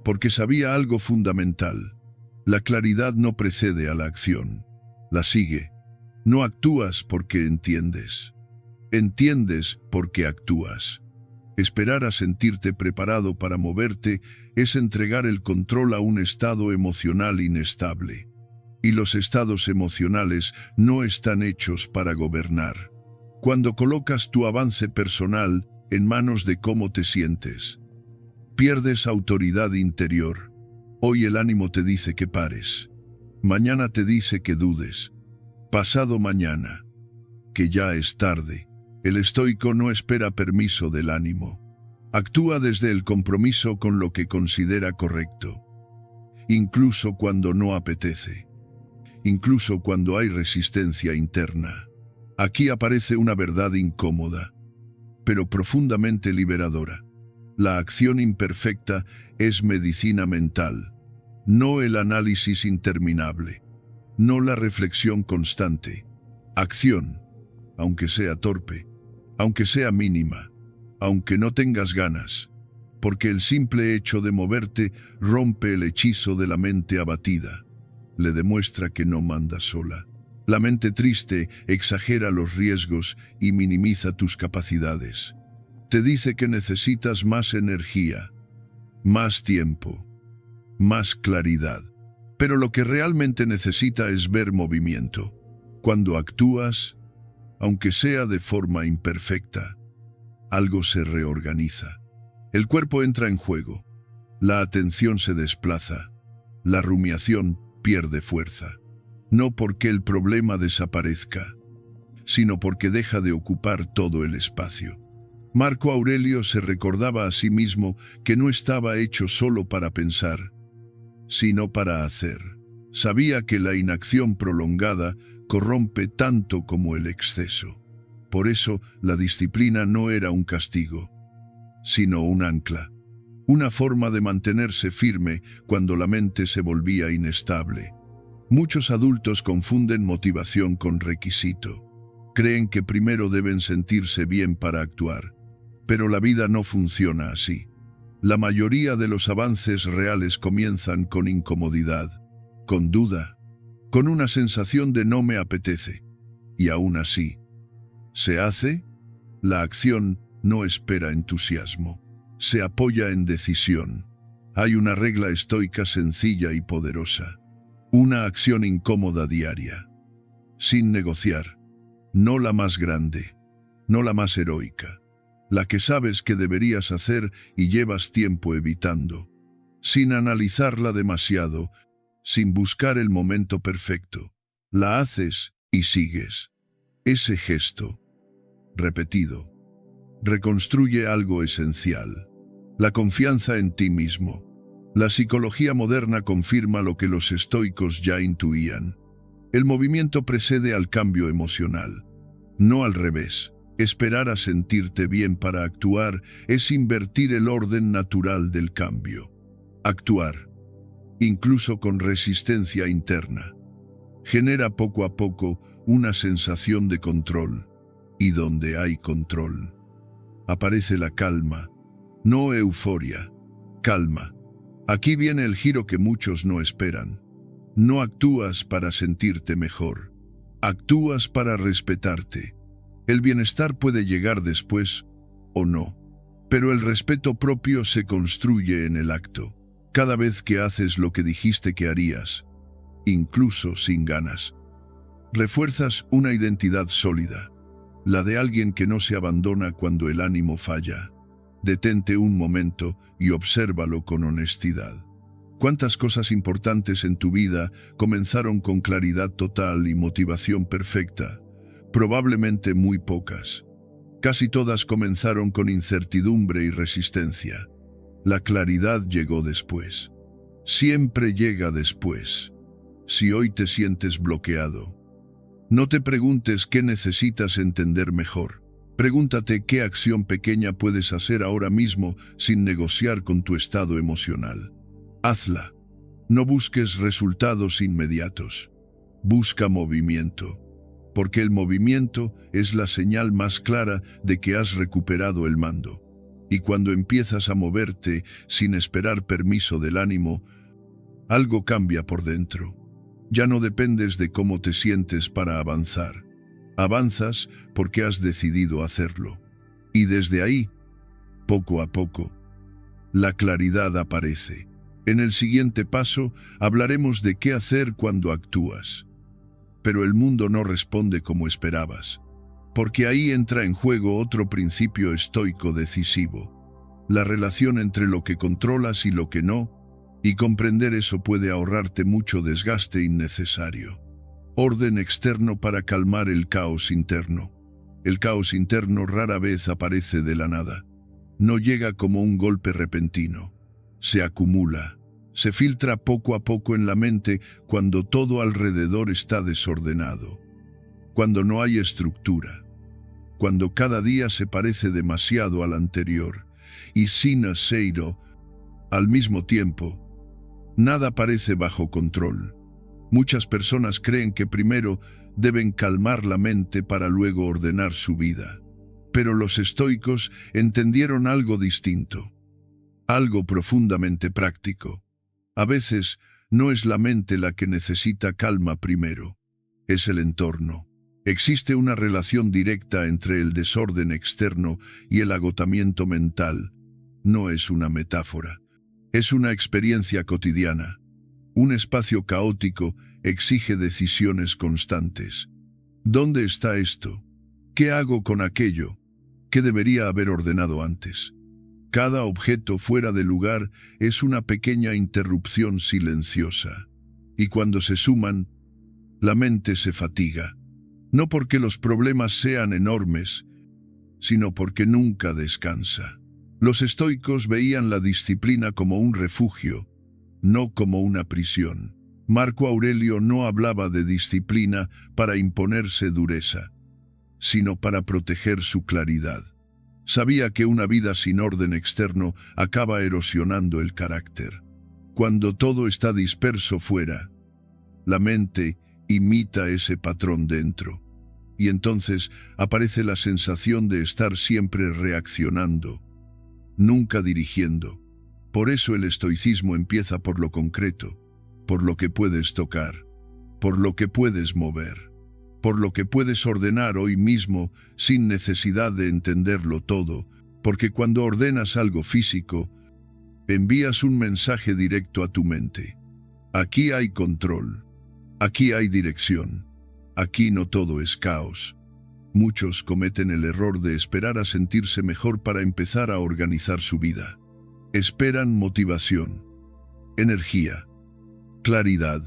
porque sabía algo fundamental. La claridad no precede a la acción, la sigue. No actúas porque entiendes. Entiendes porque actúas. Esperar a sentirte preparado para moverte es entregar el control a un estado emocional inestable. Y los estados emocionales no están hechos para gobernar. Cuando colocas tu avance personal en manos de cómo te sientes, pierdes autoridad interior. Hoy el ánimo te dice que pares. Mañana te dice que dudes. Pasado mañana, que ya es tarde. El estoico no espera permiso del ánimo. Actúa desde el compromiso con lo que considera correcto. Incluso cuando no apetece. Incluso cuando hay resistencia interna. Aquí aparece una verdad incómoda, pero profundamente liberadora. La acción imperfecta es medicina mental, no el análisis interminable. No la reflexión constante. Acción, aunque sea torpe, aunque sea mínima, aunque no tengas ganas, porque el simple hecho de moverte rompe el hechizo de la mente abatida. Le demuestra que no manda sola. La mente triste exagera los riesgos y minimiza tus capacidades. Te dice que necesitas más energía, más tiempo, más claridad. Pero lo que realmente necesita es ver movimiento. Cuando actúas, aunque sea de forma imperfecta, algo se reorganiza. El cuerpo entra en juego, la atención se desplaza, la rumiación pierde fuerza. No porque el problema desaparezca, sino porque deja de ocupar todo el espacio. Marco Aurelio se recordaba a sí mismo que no estaba hecho solo para pensar, sino para hacer. Sabía que la inacción prolongada corrompe tanto como el exceso. Por eso, la disciplina no era un castigo, sino un ancla, una forma de mantenerse firme cuando la mente se volvía inestable. Muchos adultos confunden motivación con requisito. Creen que primero deben sentirse bien para actuar, pero la vida no funciona así. La mayoría de los avances reales comienzan con incomodidad, con duda, con una sensación de no me apetece. Y aún así, ¿se hace? La acción no espera entusiasmo, se apoya en decisión. Hay una regla estoica sencilla y poderosa. Una acción incómoda diaria, sin negociar, no la más grande, no la más heroica, la que sabes que deberías hacer y llevas tiempo evitando, sin analizarla demasiado, sin buscar el momento perfecto. La haces y sigues. Ese gesto, repetido, reconstruye algo esencial, la confianza en ti mismo. La psicología moderna confirma lo que los estoicos ya intuían. El movimiento precede al cambio emocional, no al revés. Esperar a sentirte bien para actuar es invertir el orden natural del cambio. Actuar, incluso con resistencia interna, genera poco a poco una sensación de control, y donde hay control, aparece la calma, no euforia, calma. Aquí viene el giro que muchos no esperan. No actúas para sentirte mejor, actúas para respetarte. El bienestar puede llegar después o no, pero el respeto propio se construye en el acto. Cada vez que haces lo que dijiste que harías, incluso sin ganas, refuerzas una identidad sólida, la de alguien que no se abandona cuando el ánimo falla. Detente un momento y obsérvalo con honestidad. ¿Cuántas cosas importantes en tu vida comenzaron con claridad total y motivación perfecta? Probablemente muy pocas. Casi todas comenzaron con incertidumbre y resistencia. La claridad llegó después. Siempre llega después. Si hoy te sientes bloqueado, no te preguntes qué necesitas entender mejor. Pregúntate qué acción pequeña puedes hacer ahora mismo sin negociar con tu estado emocional. Hazla. No busques resultados inmediatos. Busca movimiento, porque el movimiento es la señal más clara de que has recuperado el mando. Y cuando empiezas a moverte sin esperar permiso del ánimo, algo cambia por dentro. Ya no dependes de cómo te sientes para avanzar. Avanzas porque has decidido hacerlo. Y desde ahí, poco a poco, la claridad aparece. En el siguiente paso hablaremos de qué hacer cuando actúas. Pero el mundo no responde como esperabas, porque ahí entra en juego otro principio estoico decisivo: la relación entre lo que controlas y lo que no, y comprender eso puede ahorrarte mucho desgaste innecesario. Orden externo para calmar el caos interno. El caos interno rara vez aparece de la nada. No llega como un golpe repentino. Se acumula, se filtra poco a poco en la mente cuando todo alrededor está desordenado, cuando no hay estructura, cuando cada día se parece demasiado al anterior, y sin aseiro, al mismo tiempo, nada parece bajo control. Muchas personas creen que primero deben calmar la mente para luego ordenar su vida. Pero los estoicos entendieron algo distinto, algo profundamente práctico. A veces no es la mente la que necesita calma primero, es el entorno. Existe una relación directa entre el desorden externo y el agotamiento mental. No es una metáfora, es una experiencia cotidiana. Un espacio caótico exige decisiones constantes. ¿Dónde está esto? ¿Qué hago con aquello? ¿Qué debería haber ordenado antes? Cada objeto fuera de lugar es una pequeña interrupción silenciosa. Y cuando se suman, la mente se fatiga. No porque los problemas sean enormes, sino porque nunca descansa. Los estoicos veían la disciplina como un refugio, no como una prisión. Marco Aurelio no hablaba de disciplina para imponerse dureza, sino para proteger su claridad. Sabía que una vida sin orden externo acaba erosionando el carácter. Cuando todo está disperso fuera, la mente imita ese patrón dentro, y entonces aparece la sensación de estar siempre reaccionando, nunca dirigiendo. Por eso el estoicismo empieza por lo concreto, por lo que puedes tocar, por lo que puedes mover, por lo que puedes ordenar hoy mismo sin necesidad de entenderlo todo, porque cuando ordenas algo físico, envías un mensaje directo a tu mente. Aquí hay control, aquí hay dirección, aquí no todo es caos. Muchos cometen el error de esperar a sentirse mejor para empezar a organizar su vida. Esperan motivación, energía, claridad,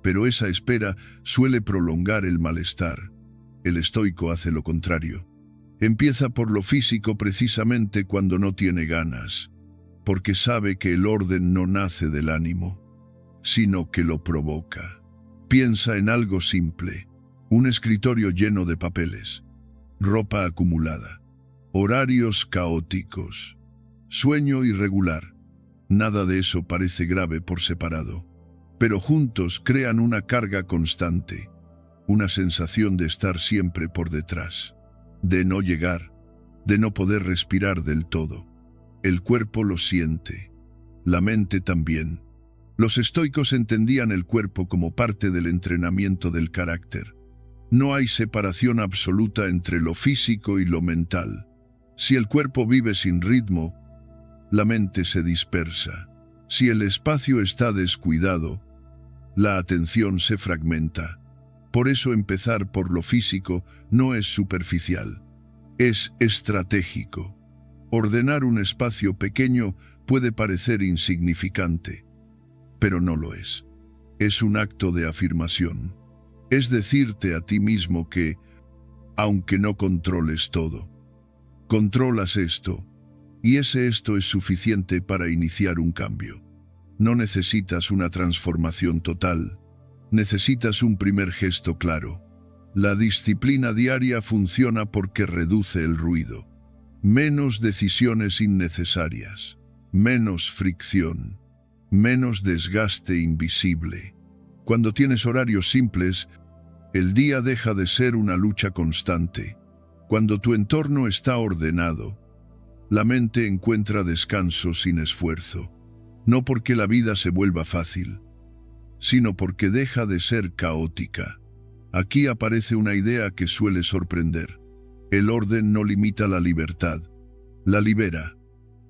pero esa espera suele prolongar el malestar. El estoico hace lo contrario. Empieza por lo físico precisamente cuando no tiene ganas, porque sabe que el orden no nace del ánimo, sino que lo provoca. Piensa en algo simple: un escritorio lleno de papeles, ropa acumulada, horarios caóticos, sueño irregular. Nada de eso parece grave por separado, pero juntos crean una carga constante, una sensación de estar siempre por detrás, de no llegar, de no poder respirar del todo. El cuerpo lo siente, la mente también. Los estoicos entendían el cuerpo como parte del entrenamiento del carácter. No hay separación absoluta entre lo físico y lo mental. Si el cuerpo vive sin ritmo, la mente se dispersa. Si el espacio está descuidado, la atención se fragmenta. Por eso empezar por lo físico no es superficial, es estratégico. Ordenar un espacio pequeño puede parecer insignificante, pero no lo es. Es un acto de afirmación. Es decirte a ti mismo que, aunque no controles todo, controlas esto, y esto es suficiente para iniciar un cambio. No necesitas una transformación total, necesitas un primer gesto claro. La disciplina diaria funciona porque reduce el ruido. Menos decisiones innecesarias, menos fricción, menos desgaste invisible. Cuando tienes horarios simples, el día deja de ser una lucha constante. Cuando tu entorno está ordenado, la mente encuentra descanso sin esfuerzo. No porque la vida se vuelva fácil, sino porque deja de ser caótica. Aquí aparece una idea que suele sorprender. El orden no limita la libertad, la libera.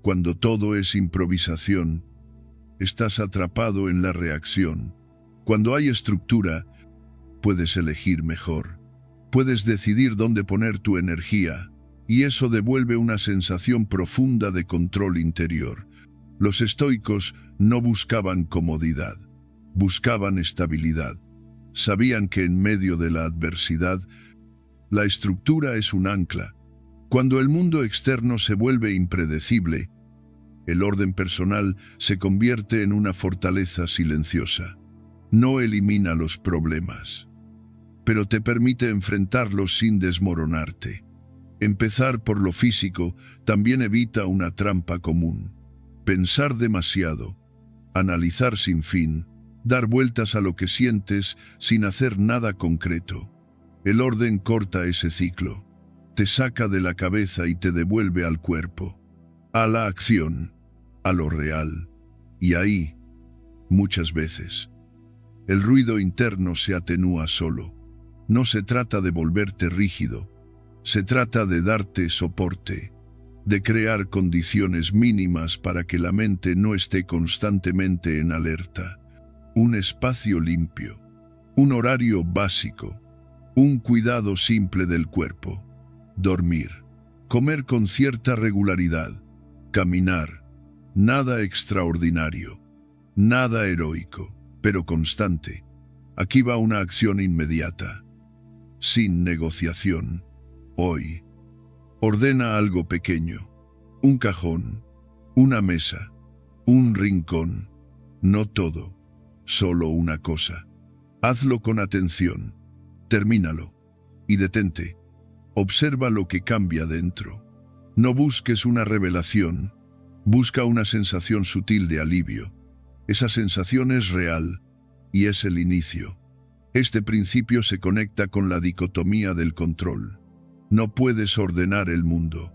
Cuando todo es improvisación, estás atrapado en la reacción. Cuando hay estructura, puedes elegir mejor. Puedes decidir dónde poner tu energía, y eso devuelve una sensación profunda de control interior. Los estoicos no buscaban comodidad, buscaban estabilidad. Sabían que en medio de la adversidad, la estructura es un ancla. Cuando el mundo externo se vuelve impredecible, el orden personal se convierte en una fortaleza silenciosa. No elimina los problemas, pero te permite enfrentarlos sin desmoronarte. Empezar por lo físico también evita una trampa común: pensar demasiado, analizar sin fin, dar vueltas a lo que sientes sin hacer nada concreto. El orden corta ese ciclo, te saca de la cabeza y te devuelve al cuerpo, a la acción, a lo real. Y ahí, muchas veces, el ruido interno se atenúa solo. No se trata de volverte rígido, se trata de darte soporte, de crear condiciones mínimas para que la mente no esté constantemente en alerta. Un espacio limpio, un horario básico, un cuidado simple del cuerpo, dormir, comer con cierta regularidad, caminar, nada extraordinario, nada heroico, pero constante. Aquí va una acción inmediata, sin negociación. Hoy, ordena algo pequeño, un cajón, una mesa, un rincón, no todo, solo una cosa. Hazlo con atención, termínalo y detente. Observa lo que cambia dentro. No busques una revelación, busca una sensación sutil de alivio. Esa sensación es real y es el inicio. Este principio se conecta con la dicotomía del control. No puedes ordenar el mundo.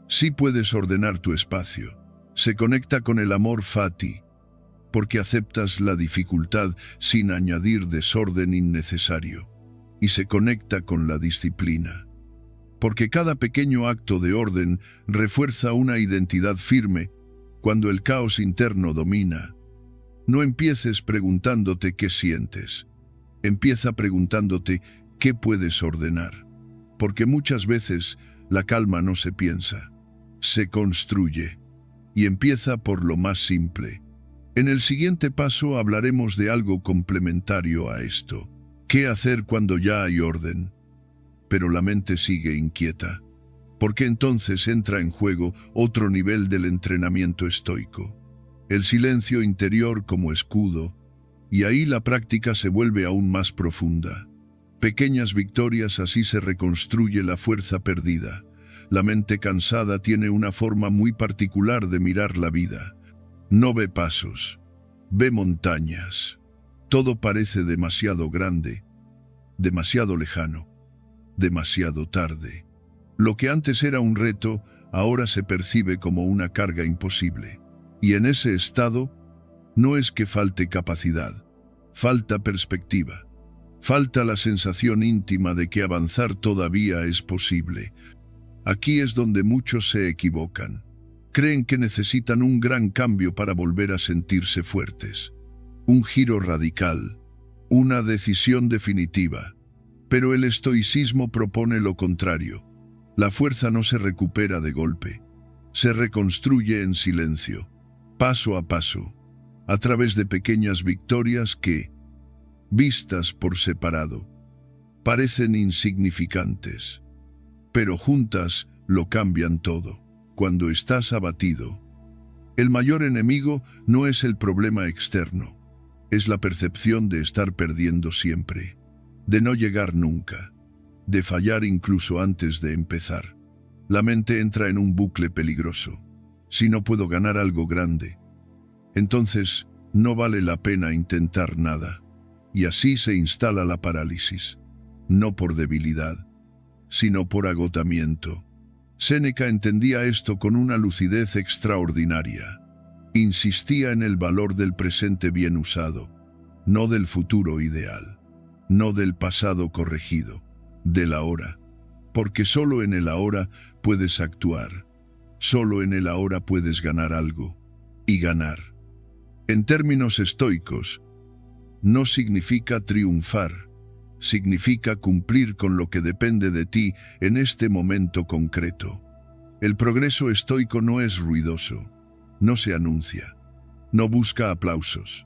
Sí puedes ordenar tu espacio. Se conecta con el amor fati, porque aceptas la dificultad sin añadir desorden innecesario. Y se conecta con la disciplina, porque cada pequeño acto de orden refuerza una identidad firme cuando el caos interno domina. No empieces preguntándote qué sientes. Empieza preguntándote qué puedes ordenar. Porque muchas veces la calma no se piensa, se construye, y empieza por lo más simple. En el siguiente paso hablaremos de algo complementario a esto: ¿qué hacer cuando ya hay orden, pero la mente sigue inquieta? Porque entonces entra en juego otro nivel del entrenamiento estoico: el silencio interior como escudo, Y ahí la práctica se vuelve aún más profunda. Pequeñas victorias, así se reconstruye la fuerza perdida. La mente cansada tiene una forma muy particular de mirar la vida. No ve pasos, ve montañas. Todo parece demasiado grande, demasiado lejano, demasiado tarde. Lo que antes era un reto, ahora se percibe como una carga imposible. Y en ese estado, no es que falte capacidad, falta perspectiva. Falta la sensación íntima de que avanzar todavía es posible. Aquí es donde muchos se equivocan. Creen que necesitan un gran cambio para volver a sentirse fuertes. Un giro radical, una decisión definitiva. Pero el estoicismo propone lo contrario. La fuerza no se recupera de golpe. Se reconstruye en silencio, paso a paso, a través de pequeñas victorias que, vistas por separado, parecen insignificantes, pero juntas lo cambian todo. Cuando estás abatido, el mayor enemigo no es el problema externo, es la percepción de estar perdiendo siempre, de no llegar nunca, de fallar incluso antes de empezar. La mente entra en un bucle peligroso. Si no puedo ganar algo grande, entonces no vale la pena intentar nada. Y así se instala la parálisis, no por debilidad, sino por agotamiento. Séneca entendía esto con una lucidez extraordinaria. Insistía en el valor del presente bien usado, no del futuro ideal, no del pasado corregido, del ahora. Porque solo en el ahora puedes actuar, solo en el ahora puedes ganar algo, y ganar. En términos estoicos, no significa triunfar, significa cumplir con lo que depende de ti en este momento concreto. El progreso estoico no es ruidoso, no se anuncia, no busca aplausos.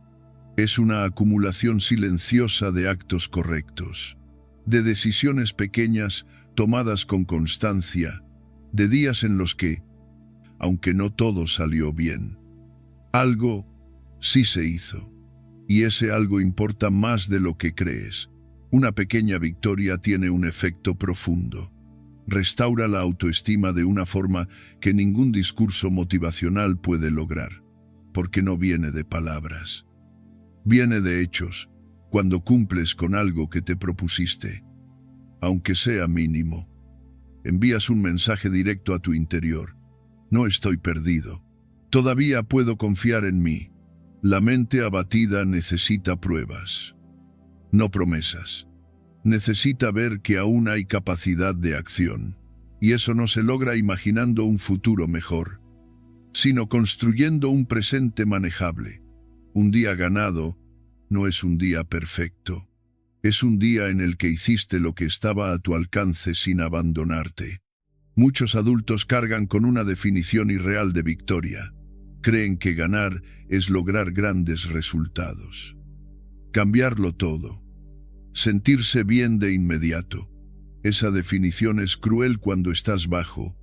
Es una acumulación silenciosa de actos correctos, de decisiones pequeñas tomadas con constancia, de días en los que, aunque no todo salió bien, algo sí se hizo. Y ese algo importa más de lo que crees. Una pequeña victoria tiene un efecto profundo. Restaura la autoestima de una forma que ningún discurso motivacional puede lograr, porque no viene de palabras. Viene de hechos, cuando cumples con algo que te propusiste. Aunque sea mínimo, envías un mensaje directo a tu interior. No estoy perdido. Todavía puedo confiar en mí. La mente abatida necesita pruebas, no promesas. Necesita ver que aún hay capacidad de acción. Y eso no se logra imaginando un futuro mejor, sino construyendo un presente manejable. Un día ganado no es un día perfecto. Es un día en el que hiciste lo que estaba a tu alcance sin abandonarte. Muchos adultos cargan con una definición irreal de victoria. Creen que ganar es lograr grandes resultados. Cambiarlo todo. Sentirse bien de inmediato. Esa definición es cruel cuando estás bajo,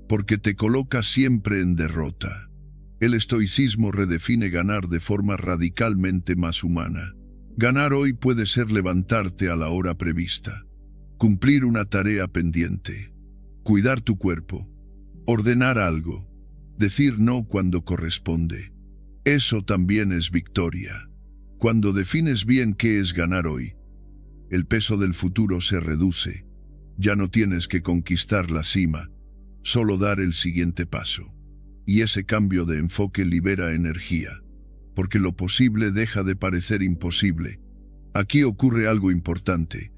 porque te coloca siempre en derrota. El estoicismo redefine ganar de forma radicalmente más humana. Ganar hoy puede ser levantarte a la hora prevista, cumplir una tarea pendiente, cuidar tu cuerpo, ordenar algo, decir no cuando corresponde. Eso también es victoria. Cuando defines bien qué es ganar hoy, el peso del futuro se reduce. Ya no tienes que conquistar la cima, solo dar el siguiente paso. Y ese cambio de enfoque libera energía, porque lo posible deja de parecer imposible. Aquí ocurre algo importante.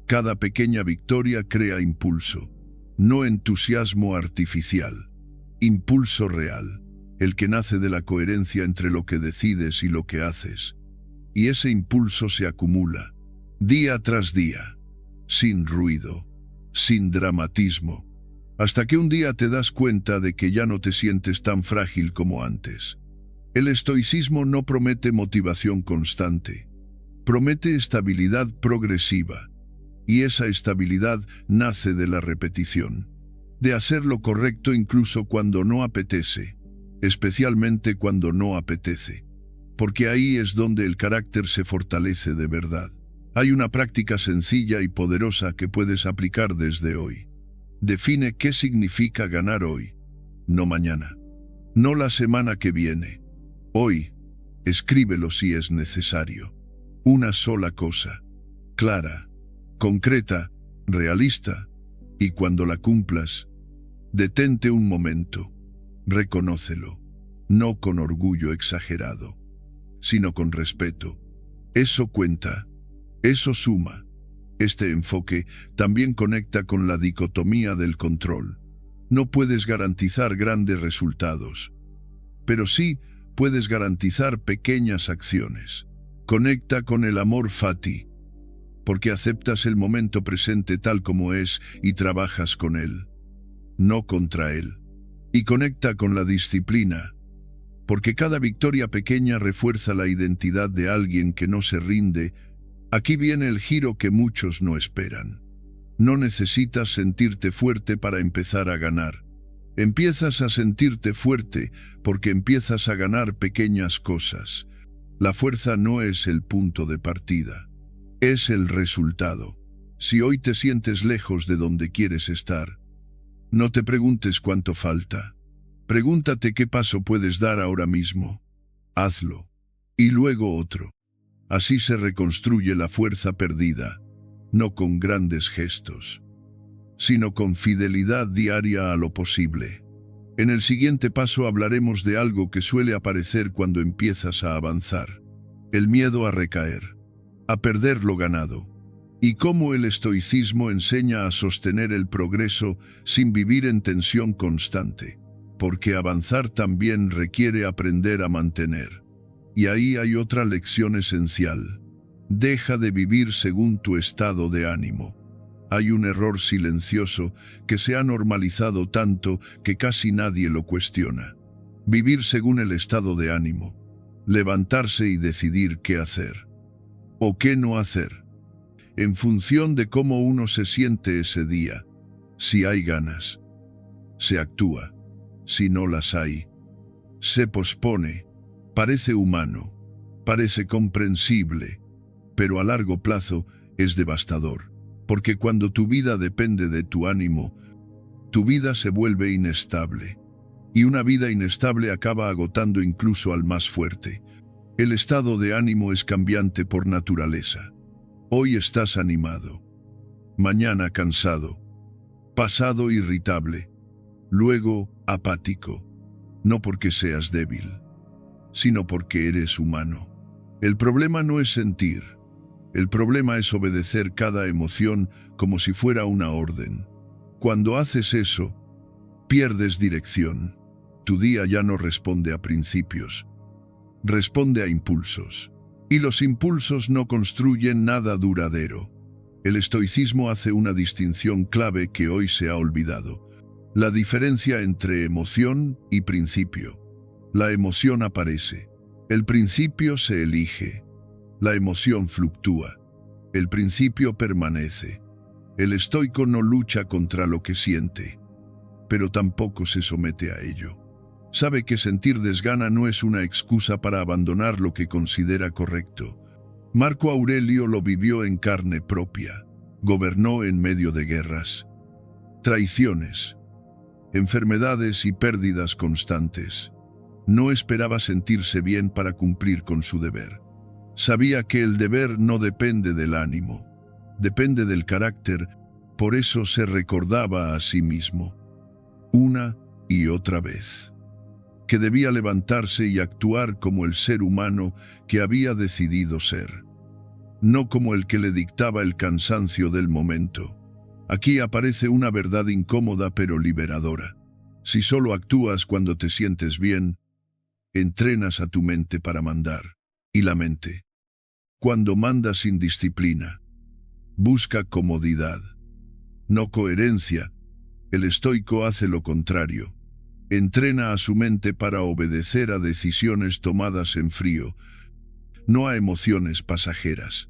Cada pequeña victoria crea impulso, no entusiasmo artificial. Impulso real, el que nace de la coherencia entre lo que decides y lo que haces. Y ese impulso se acumula, día tras día, sin ruido, sin dramatismo, hasta que un día te das cuenta de que ya no te sientes tan frágil como antes. El estoicismo no promete motivación constante, promete estabilidad progresiva, y esa estabilidad nace de la repetición. De hacer lo correcto incluso cuando no apetece, especialmente cuando no apetece. porque ahí es donde el carácter se fortalece de verdad. Hay una práctica sencilla y poderosa que puedes aplicar desde hoy. Define qué significa ganar hoy, no mañana, no la semana que viene. Hoy, escríbelo si es necesario. Una sola cosa, clara, concreta, realista, y cuando la cumplas, detente un momento, reconócelo, no con orgullo exagerado, sino con respeto. Eso cuenta, eso suma. Este enfoque también conecta con la dicotomía del control. No puedes garantizar grandes resultados, pero sí puedes garantizar pequeñas acciones. Conecta con el amor fati, porque aceptas el momento presente tal como es y trabajas con él, no contra él. Y conecta con la disciplina, porque cada victoria pequeña refuerza la identidad de alguien que no se rinde. Aquí viene el giro que muchos no esperan. No necesitas sentirte fuerte para empezar a ganar. Empiezas a sentirte fuerte porque empiezas a ganar pequeñas cosas. La fuerza no es el punto de partida, es el resultado. Si hoy te sientes lejos de donde quieres estar, no te preguntes cuánto falta. Pregúntate qué paso puedes dar ahora mismo. Hazlo. Y luego otro. Así se reconstruye la fuerza perdida, no con grandes gestos, sino con fidelidad diaria a lo posible. En el siguiente paso hablaremos de algo que suele aparecer cuando empiezas a avanzar: el miedo a recaer, a perder lo ganado, y cómo el estoicismo enseña a sostener el progreso sin vivir en tensión constante, porque avanzar también requiere aprender a mantener. Y ahí hay otra lección esencial: deja de vivir según tu estado de ánimo. Hay un error silencioso que se ha normalizado tanto que casi nadie lo cuestiona. Vivir según el estado de ánimo. Levantarse y decidir qué hacer o qué no hacer, en función de cómo uno se siente ese día. Si hay ganas, se actúa. Si no las hay, se pospone. Parece humano, parece comprensible, pero a largo plazo es devastador, porque cuando tu vida depende de tu ánimo, tu vida se vuelve inestable, y una vida inestable acaba agotando incluso al más fuerte. El estado de ánimo es cambiante por naturaleza. Hoy estás animado, mañana cansado, pasado irritable, luego apático, no porque seas débil, sino porque eres humano. El problema no es sentir, el problema es obedecer cada emoción como si fuera una orden. Cuando haces eso, pierdes dirección. Tu día ya no responde a principios, responde a impulsos. Y los impulsos no construyen nada duradero. El estoicismo hace una distinción clave que hoy se ha olvidado: la diferencia entre emoción y principio. La emoción aparece, el principio se elige. La emoción fluctúa, el principio permanece. El estoico no lucha contra lo que siente, pero tampoco se somete a ello. Sabe que sentir desgana no es una excusa para abandonar lo que considera correcto. Marco Aurelio lo vivió en carne propia. Gobernó en medio de guerras, traiciones, enfermedades y pérdidas constantes. No esperaba sentirse bien para cumplir con su deber. Sabía que el deber no depende del ánimo, depende del carácter. Por eso se recordaba a sí mismo, una y otra vez, que debía levantarse y actuar como el ser humano que había decidido ser, no como el que le dictaba el cansancio del momento. Aquí aparece una verdad incómoda pero liberadora. Si solo actúas cuando te sientes bien, entrenas a tu mente para mandar. Y la mente, cuando manda sin disciplina, busca comodidad, no coherencia. El estoico hace lo contrario. Entrena a su mente para obedecer a decisiones tomadas en frío, no a emociones pasajeras.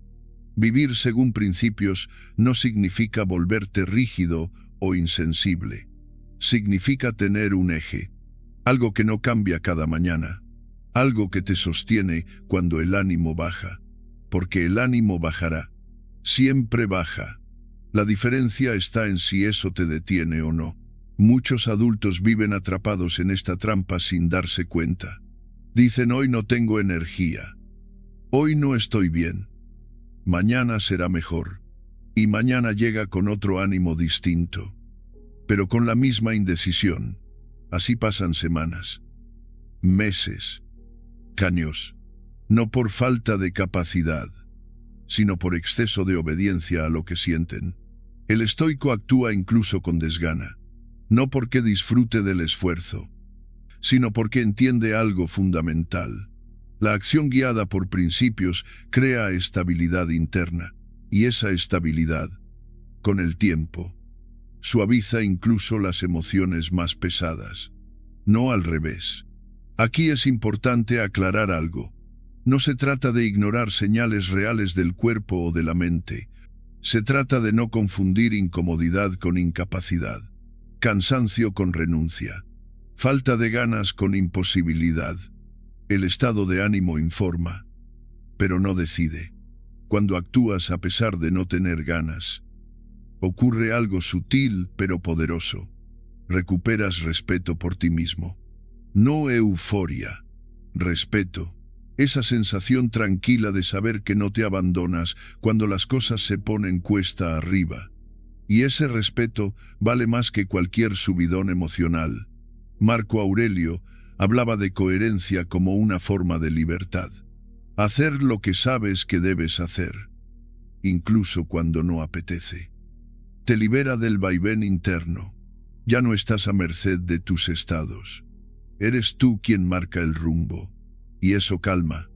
Vivir según principios no significa volverte rígido o insensible. Significa tener un eje, algo que no cambia cada mañana, algo que te sostiene cuando el ánimo baja, porque el ánimo bajará, siempre baja. La diferencia está en si eso te detiene o no. Muchos adultos viven atrapados en esta trampa sin darse cuenta. Dicen: hoy no tengo energía, hoy no estoy bien, mañana será mejor, y mañana llega con otro ánimo distinto, pero con la misma indecisión. Así pasan semanas, meses, años, no por falta de capacidad, sino por exceso de obediencia a lo que sienten. El estoico actúa incluso con desgana, no porque disfrute del esfuerzo, sino porque entiende algo fundamental. La acción guiada por principios crea estabilidad interna, y esa estabilidad, con el tiempo, suaviza incluso las emociones más pesadas. No al revés. Aquí es importante aclarar algo. No se trata de ignorar señales reales del cuerpo o de la mente. Se trata de no confundir incomodidad con incapacidad, cansancio con renuncia, falta de ganas con imposibilidad. El estado de ánimo informa, pero no decide. Cuando actúas a pesar de no tener ganas, ocurre algo sutil pero poderoso. Recuperas respeto por ti mismo. No euforia, respeto. Esa sensación tranquila de saber que no te abandonas cuando las cosas se ponen cuesta arriba. Y ese respeto vale más que cualquier subidón emocional. Marco Aurelio hablaba de coherencia como una forma de libertad. Hacer lo que sabes que debes hacer, incluso cuando no apetece. Te libera del vaivén interno. Ya no estás a merced de tus estados. Eres tú quien marca el rumbo. Y eso calma.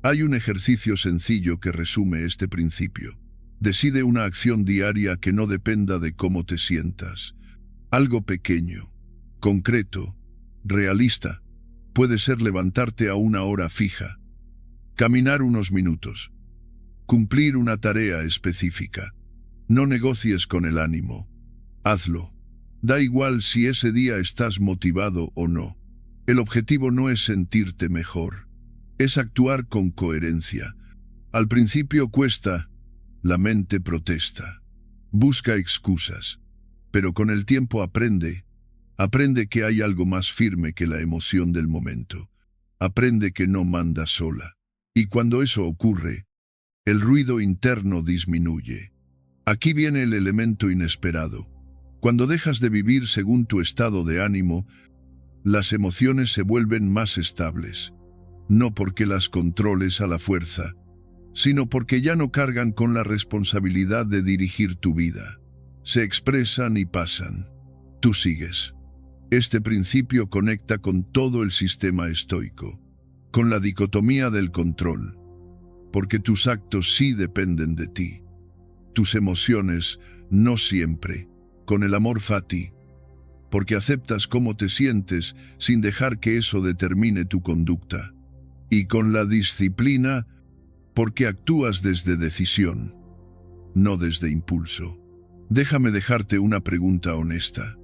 Hay un ejercicio sencillo que resume este principio. Decide una acción diaria que no dependa de cómo te sientas. Algo pequeño, concreto, realista. Puede ser levantarte a una hora fija, caminar unos minutos, cumplir una tarea específica. No negocies con el ánimo. Hazlo. Da igual si ese día estás motivado o no. El objetivo no es sentirte mejor, es actuar con coherencia. Al principio cuesta, la mente protesta, busca excusas, pero con el tiempo aprende que hay algo más firme que la emoción del momento. Aprende que no manda sola. Y cuando eso ocurre, el ruido interno disminuye. Aquí viene el elemento inesperado. Cuando dejas de vivir según tu estado de ánimo, las emociones se vuelven más estables. No porque las controles a la fuerza, sino porque ya no cargan con la responsabilidad de dirigir tu vida. Se expresan y pasan. Tú sigues. Este principio conecta con todo el sistema estoico, con la dicotomía del control, porque tus actos sí dependen de ti. Tus emociones no siempre, con el amor fati, porque aceptas cómo te sientes sin dejar que eso determine tu conducta. Y con la disciplina, porque actúas desde decisión, no desde impulso. Déjame dejarte una pregunta honesta.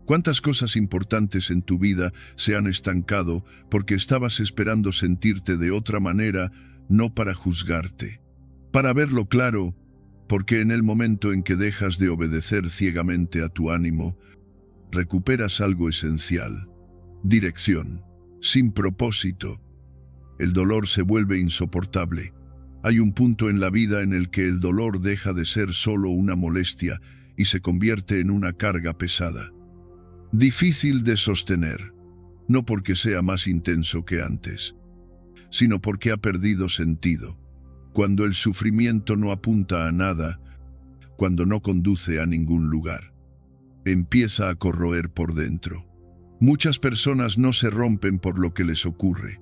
¿Cuántas cosas importantes en tu vida se han estancado porque estabas esperando sentirte de otra manera, no para juzgarte? Para verlo claro, porque en el momento en que dejas de obedecer ciegamente a tu ánimo, recuperas algo esencial: dirección. Sin propósito, el dolor se vuelve insoportable. Hay un punto en la vida en el que el dolor deja de ser solo una molestia y se convierte en una carga pesada. Difícil de sostener, no porque sea más intenso que antes, sino porque ha perdido sentido. Cuando el sufrimiento no apunta a nada, cuando no conduce a ningún lugar, empieza a corroer por dentro. Muchas personas no se rompen por lo que les ocurre,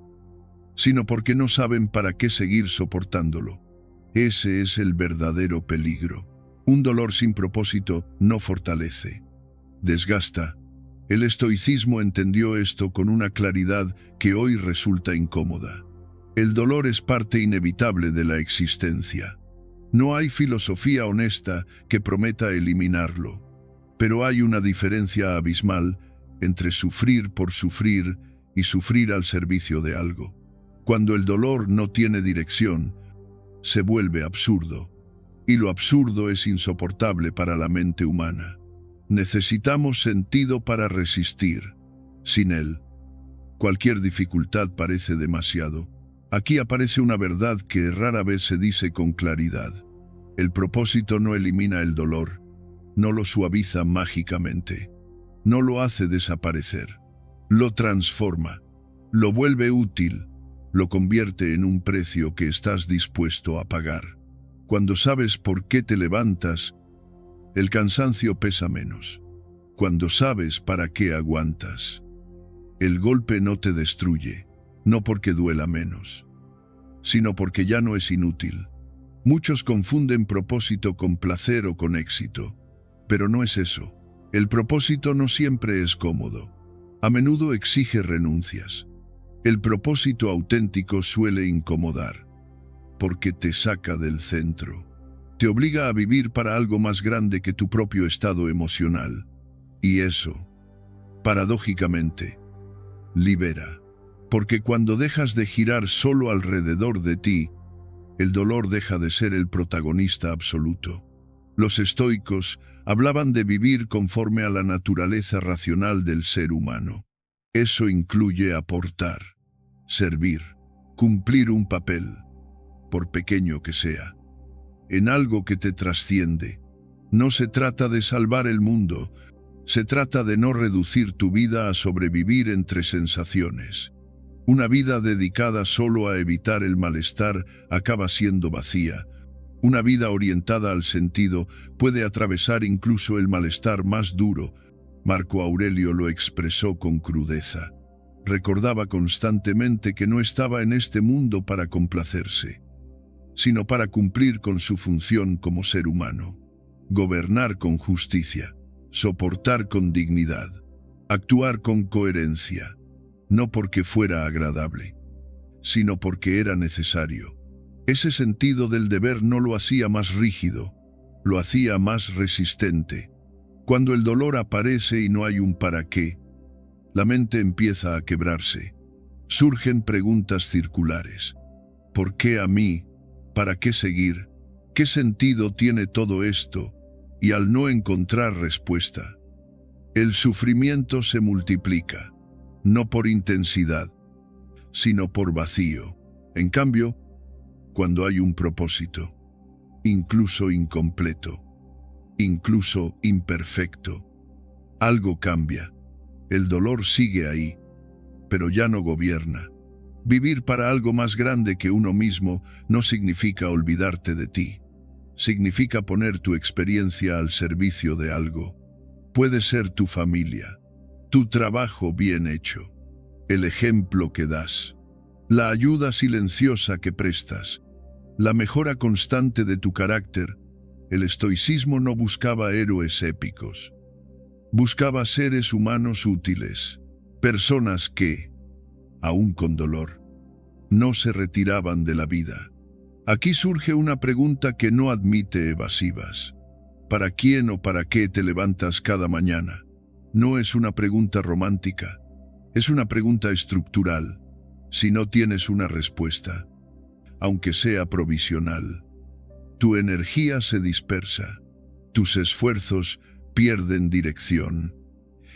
sino porque no saben para qué seguir soportándolo. Ese es el verdadero peligro. Un dolor sin propósito no fortalece, desgasta. El estoicismo entendió esto con una claridad que hoy resulta incómoda. El dolor es parte inevitable de la existencia. No hay filosofía honesta que prometa eliminarlo, pero hay una diferencia abismal entre sufrir por sufrir y sufrir al servicio de algo. Cuando el dolor no tiene dirección, se vuelve absurdo, y lo absurdo es insoportable para la mente humana. Necesitamos sentido para resistir. Sin él, cualquier dificultad parece demasiado. Aquí aparece una verdad que rara vez se dice con claridad. El propósito no elimina el dolor, no lo suaviza mágicamente, no lo hace desaparecer, lo transforma, lo vuelve útil, lo convierte en un precio que estás dispuesto a pagar. Cuando sabes por qué te levantas, el cansancio pesa menos. Cuando sabes para qué aguantas, el golpe no te destruye, no porque duela menos, sino porque ya no es inútil. Muchos confunden propósito con placer o con éxito, pero no es eso. El propósito no siempre es cómodo. A menudo exige renuncias. El propósito auténtico suele incomodar, porque te saca del centro. Te obliga a vivir para algo más grande que tu propio estado emocional. Y eso, paradójicamente, libera. Porque cuando dejas de girar solo alrededor de ti, el dolor deja de ser el protagonista absoluto. Los estoicos hablaban de vivir conforme a la naturaleza racional del ser humano. Eso incluye aportar, servir, cumplir un papel, por pequeño que sea, en algo que te trasciende. No se trata de salvar el mundo, se trata de no reducir tu vida a sobrevivir entre sensaciones. Una vida dedicada solo a evitar el malestar acaba siendo vacía. Una vida orientada al sentido puede atravesar incluso el malestar más duro. Marco Aurelio lo expresó con crudeza. Recordaba constantemente que no estaba en este mundo para complacerse, sino para cumplir con su función como ser humano. Gobernar con justicia, soportar con dignidad, actuar con coherencia. No porque fuera agradable, sino porque era necesario. Ese sentido del deber no lo hacía más rígido, lo hacía más resistente. Cuando el dolor aparece y no hay un para qué, la mente empieza a quebrarse. Surgen preguntas circulares. ¿Por qué a mí? ¿Para qué seguir? ¿Qué sentido tiene todo esto? Y al no encontrar respuesta, el sufrimiento se multiplica. No por intensidad, sino por vacío. En cambio, cuando hay un propósito, incluso incompleto, incluso imperfecto, algo cambia. El dolor sigue ahí, pero ya no gobierna. Vivir para algo más grande que uno mismo no significa olvidarte de ti. Significa poner tu experiencia al servicio de algo. Puede ser tu familia, tu trabajo bien hecho, el ejemplo que das, la ayuda silenciosa que prestas, la mejora constante de tu carácter. El estoicismo no buscaba héroes épicos. Buscaba seres humanos útiles, personas que, aún con dolor, no se retiraban de la vida. Aquí surge una pregunta que no admite evasivas. ¿Para quién o para qué te levantas cada mañana? No es una pregunta romántica, es una pregunta estructural. Si no tienes una respuesta, aunque sea provisional, tu energía se dispersa, tus esfuerzos pierden dirección,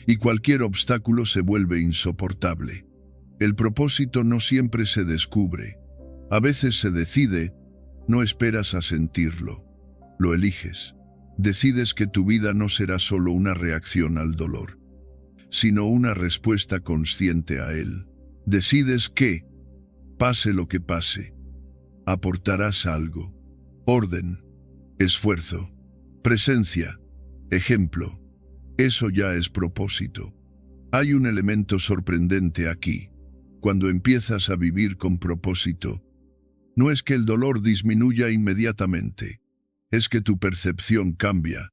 y cualquier obstáculo se vuelve insoportable. El propósito no siempre se descubre, a veces se decide, no esperas a sentirlo, lo eliges. Decides que tu vida no será solo una reacción al dolor, sino una respuesta consciente a él. Decides que, pase lo que pase, aportarás algo. Orden, esfuerzo, presencia, ejemplo. Eso ya es propósito. Hay un elemento sorprendente aquí. Cuando empiezas a vivir con propósito, no es que el dolor disminuya inmediatamente, es que tu percepción cambia.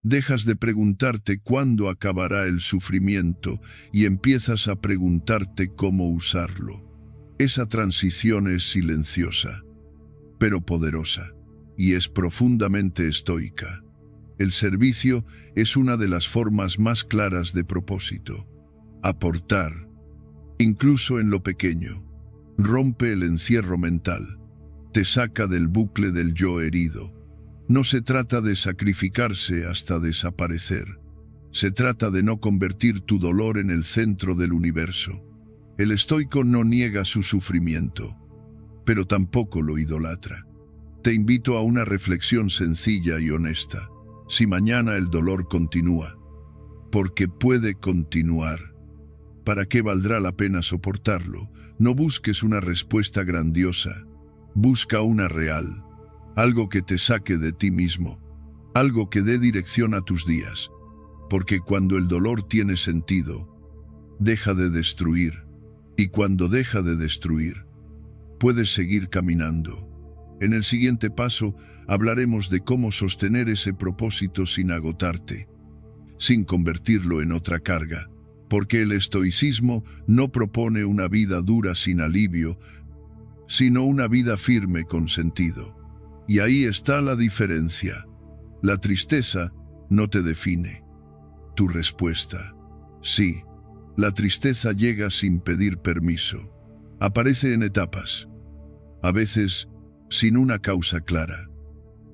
Dejas de preguntarte cuándo acabará el sufrimiento y empiezas a preguntarte cómo usarlo. Esa transición es silenciosa, pero poderosa, y es profundamente estoica. El servicio es una de las formas más claras de propósito. Aportar, incluso en lo pequeño. Rompe el encierro mental. Te saca del bucle del yo herido. No se trata de sacrificarse hasta desaparecer. Se trata de no convertir tu dolor en el centro del universo. El estoico no niega su sufrimiento, pero tampoco lo idolatra. Te invito a una reflexión sencilla y honesta. Si mañana el dolor continúa, porque puede continuar, ¿para qué valdrá la pena soportarlo? No busques una respuesta grandiosa. Busca una real, algo que te saque de ti mismo, algo que dé dirección a tus días, porque cuando el dolor tiene sentido, deja de destruir, y cuando deja de destruir, puedes seguir caminando. En el siguiente paso hablaremos de cómo sostener ese propósito sin agotarte, sin convertirlo en otra carga, porque el estoicismo no propone una vida dura sin alivio, sino una vida firme con sentido. Y ahí está la diferencia. La tristeza no te define. Tu respuesta, sí, la tristeza llega sin pedir permiso. Aparece en etapas, a veces sin una causa clara,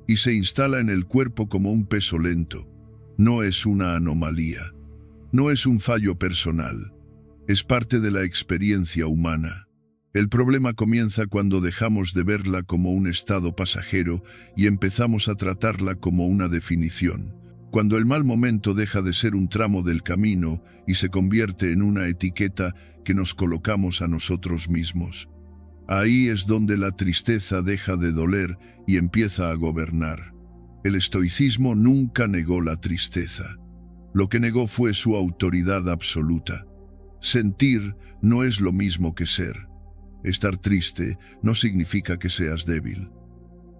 y se instala en el cuerpo como un peso lento. No es una anomalía, no es un fallo personal, es parte de la experiencia humana. El problema comienza cuando dejamos de verla como un estado pasajero y empezamos a tratarla como una definición. Cuando el mal momento deja de ser un tramo del camino y se convierte en una etiqueta que nos colocamos a nosotros mismos. Ahí es donde la tristeza deja de doler y empieza a gobernar. El estoicismo nunca negó la tristeza. Lo que negó fue su autoridad absoluta. Sentir no es lo mismo que ser. Estar triste no significa que seas débil,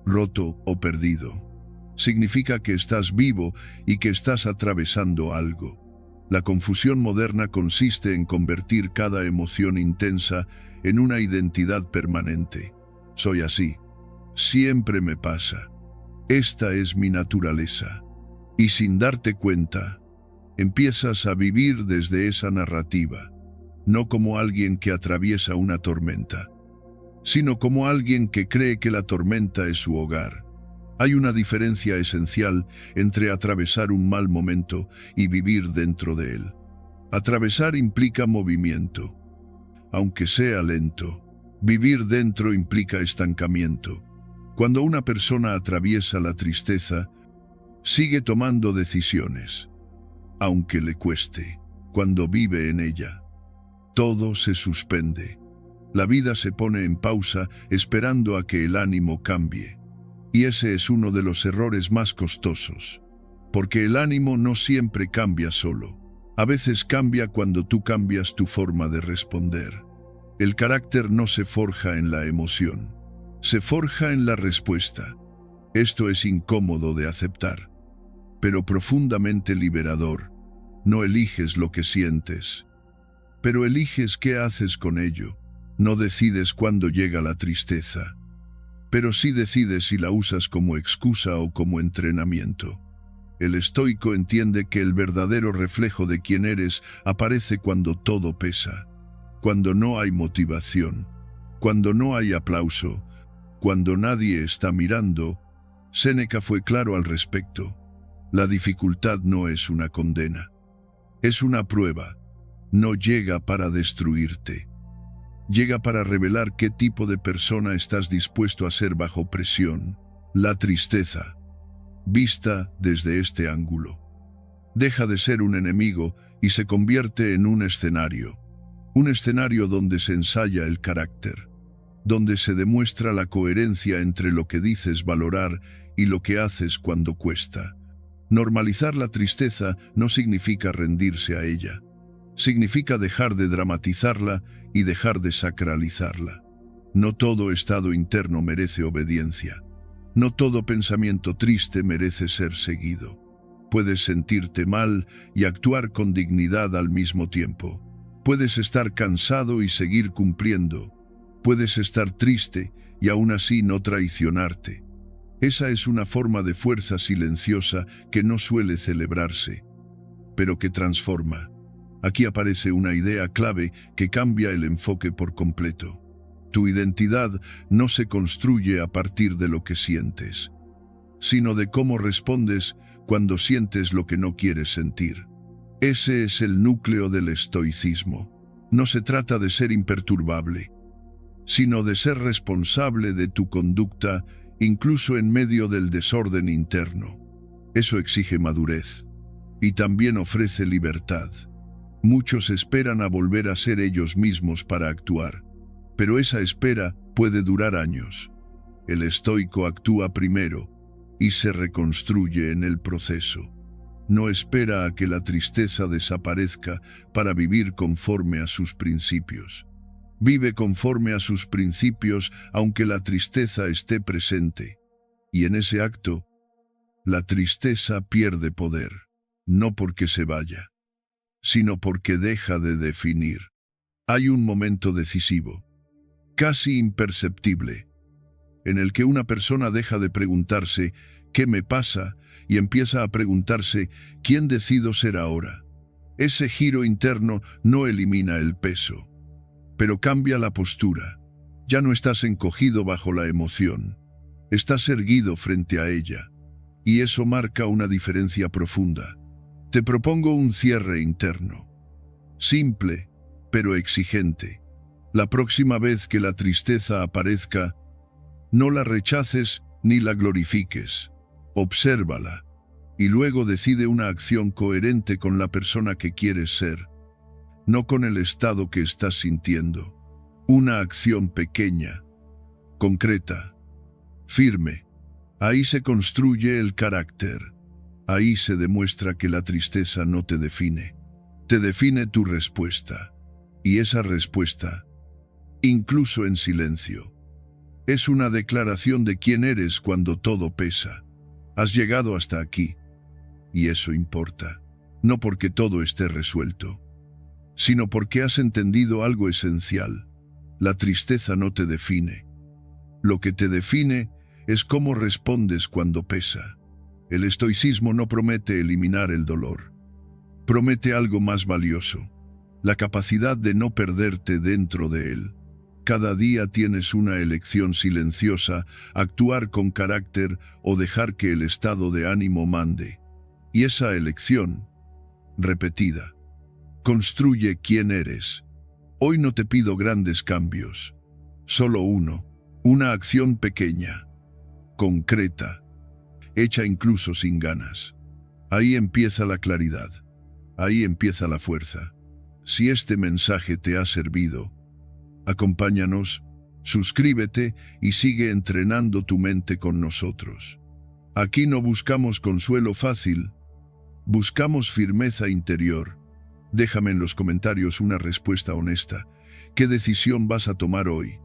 roto o perdido. Significa que estás vivo y que estás atravesando algo. La confusión moderna consiste en convertir cada emoción intensa en una identidad permanente. Soy así. Siempre me pasa. Esta es mi naturaleza. Y sin darte cuenta, empiezas a vivir desde esa narrativa, no como alguien que atraviesa una tormenta, sino como alguien que cree que la tormenta es su hogar. Hay una diferencia esencial entre atravesar un mal momento y vivir dentro de él. Atravesar implica movimiento, aunque sea lento. Vivir dentro implica estancamiento. Cuando una persona atraviesa la tristeza, sigue tomando decisiones, aunque le cueste. Cuando vive en ella, todo se suspende. La vida se pone en pausa esperando a que el ánimo cambie. Y ese es uno de los errores más costosos, porque el ánimo no siempre cambia solo. A veces cambia cuando tú cambias tu forma de responder. El carácter no se forja en la emoción, se forja en la respuesta. Esto es incómodo de aceptar, pero profundamente liberador. No eliges lo que sientes, pero eliges qué haces con ello. No decides cuándo llega la tristeza, pero sí decides si la usas como excusa o como entrenamiento. El estoico entiende que el verdadero reflejo de quién eres aparece cuando todo pesa, cuando no hay motivación, cuando no hay aplauso, cuando nadie está mirando. Séneca fue claro al respecto. La dificultad no es una condena, es una prueba. No llega para destruirte. Llega para revelar qué tipo de persona estás dispuesto a ser bajo presión. La tristeza, vista desde este ángulo, deja de ser un enemigo y se convierte en un escenario donde se ensaya el carácter, donde se demuestra la coherencia entre lo que dices valorar y lo que haces cuando cuesta. Normalizar la tristeza no significa rendirse a ella. Significa dejar de dramatizarla y dejar de sacralizarla. No todo estado interno merece obediencia. No todo pensamiento triste merece ser seguido. Puedes sentirte mal y actuar con dignidad al mismo tiempo. Puedes estar cansado y seguir cumpliendo. Puedes estar triste y aún así no traicionarte. Esa es una forma de fuerza silenciosa que no suele celebrarse, pero que transforma. Aquí aparece una idea clave que cambia el enfoque por completo. Tu identidad no se construye a partir de lo que sientes, sino de cómo respondes cuando sientes lo que no quieres sentir. Ese es el núcleo del estoicismo. No se trata de ser imperturbable, sino de ser responsable de tu conducta, incluso en medio del desorden interno. Eso exige madurez y también ofrece libertad. Muchos esperan a volver a ser ellos mismos para actuar, pero esa espera puede durar años. El estoico actúa primero y se reconstruye en el proceso. No espera a que la tristeza desaparezca para vivir conforme a sus principios. Vive conforme a sus principios aunque la tristeza esté presente. Y en ese acto, la tristeza pierde poder, no porque se vaya, sino porque deja de definir. Hay un momento decisivo, casi imperceptible, en el que una persona deja de preguntarse ¿qué me pasa? Y empieza a preguntarse ¿quién decido ser ahora? Ese giro interno no elimina el peso, pero cambia la postura. Ya no estás encogido bajo la emoción, estás erguido frente a ella, y eso marca una diferencia profunda. Te propongo un cierre interno, simple, pero exigente. La próxima vez que la tristeza aparezca, no la rechaces ni la glorifiques. Obsérvala, y luego decide una acción coherente con la persona que quieres ser, no con el estado que estás sintiendo. Una acción pequeña, concreta, firme. Ahí se construye el carácter. Ahí se demuestra que la tristeza no te define. Te define tu respuesta. Y esa respuesta, incluso en silencio, es una declaración de quién eres cuando todo pesa. Has llegado hasta aquí, y eso importa, no porque todo esté resuelto, sino porque has entendido algo esencial. La tristeza no te define. Lo que te define es cómo respondes cuando pesa. El estoicismo no promete eliminar el dolor. Promete algo más valioso, la capacidad de no perderte dentro de él. Cada día tienes una elección silenciosa, actuar con carácter o dejar que el estado de ánimo mande. Y esa elección, repetida, construye quién eres. Hoy no te pido grandes cambios, solo uno, una acción pequeña, concreta, hecha incluso sin ganas. Ahí empieza la claridad, ahí empieza la fuerza. Si este mensaje te ha servido, acompáñanos, suscríbete y sigue entrenando tu mente con nosotros. Aquí no buscamos consuelo fácil, buscamos firmeza interior. Déjame en los comentarios una respuesta honesta. ¿Qué decisión vas a tomar hoy?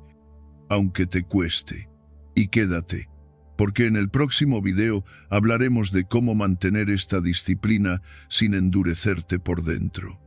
Aunque te cueste. Y quédate, porque en el próximo video hablaremos de cómo mantener esta disciplina sin endurecerte por dentro.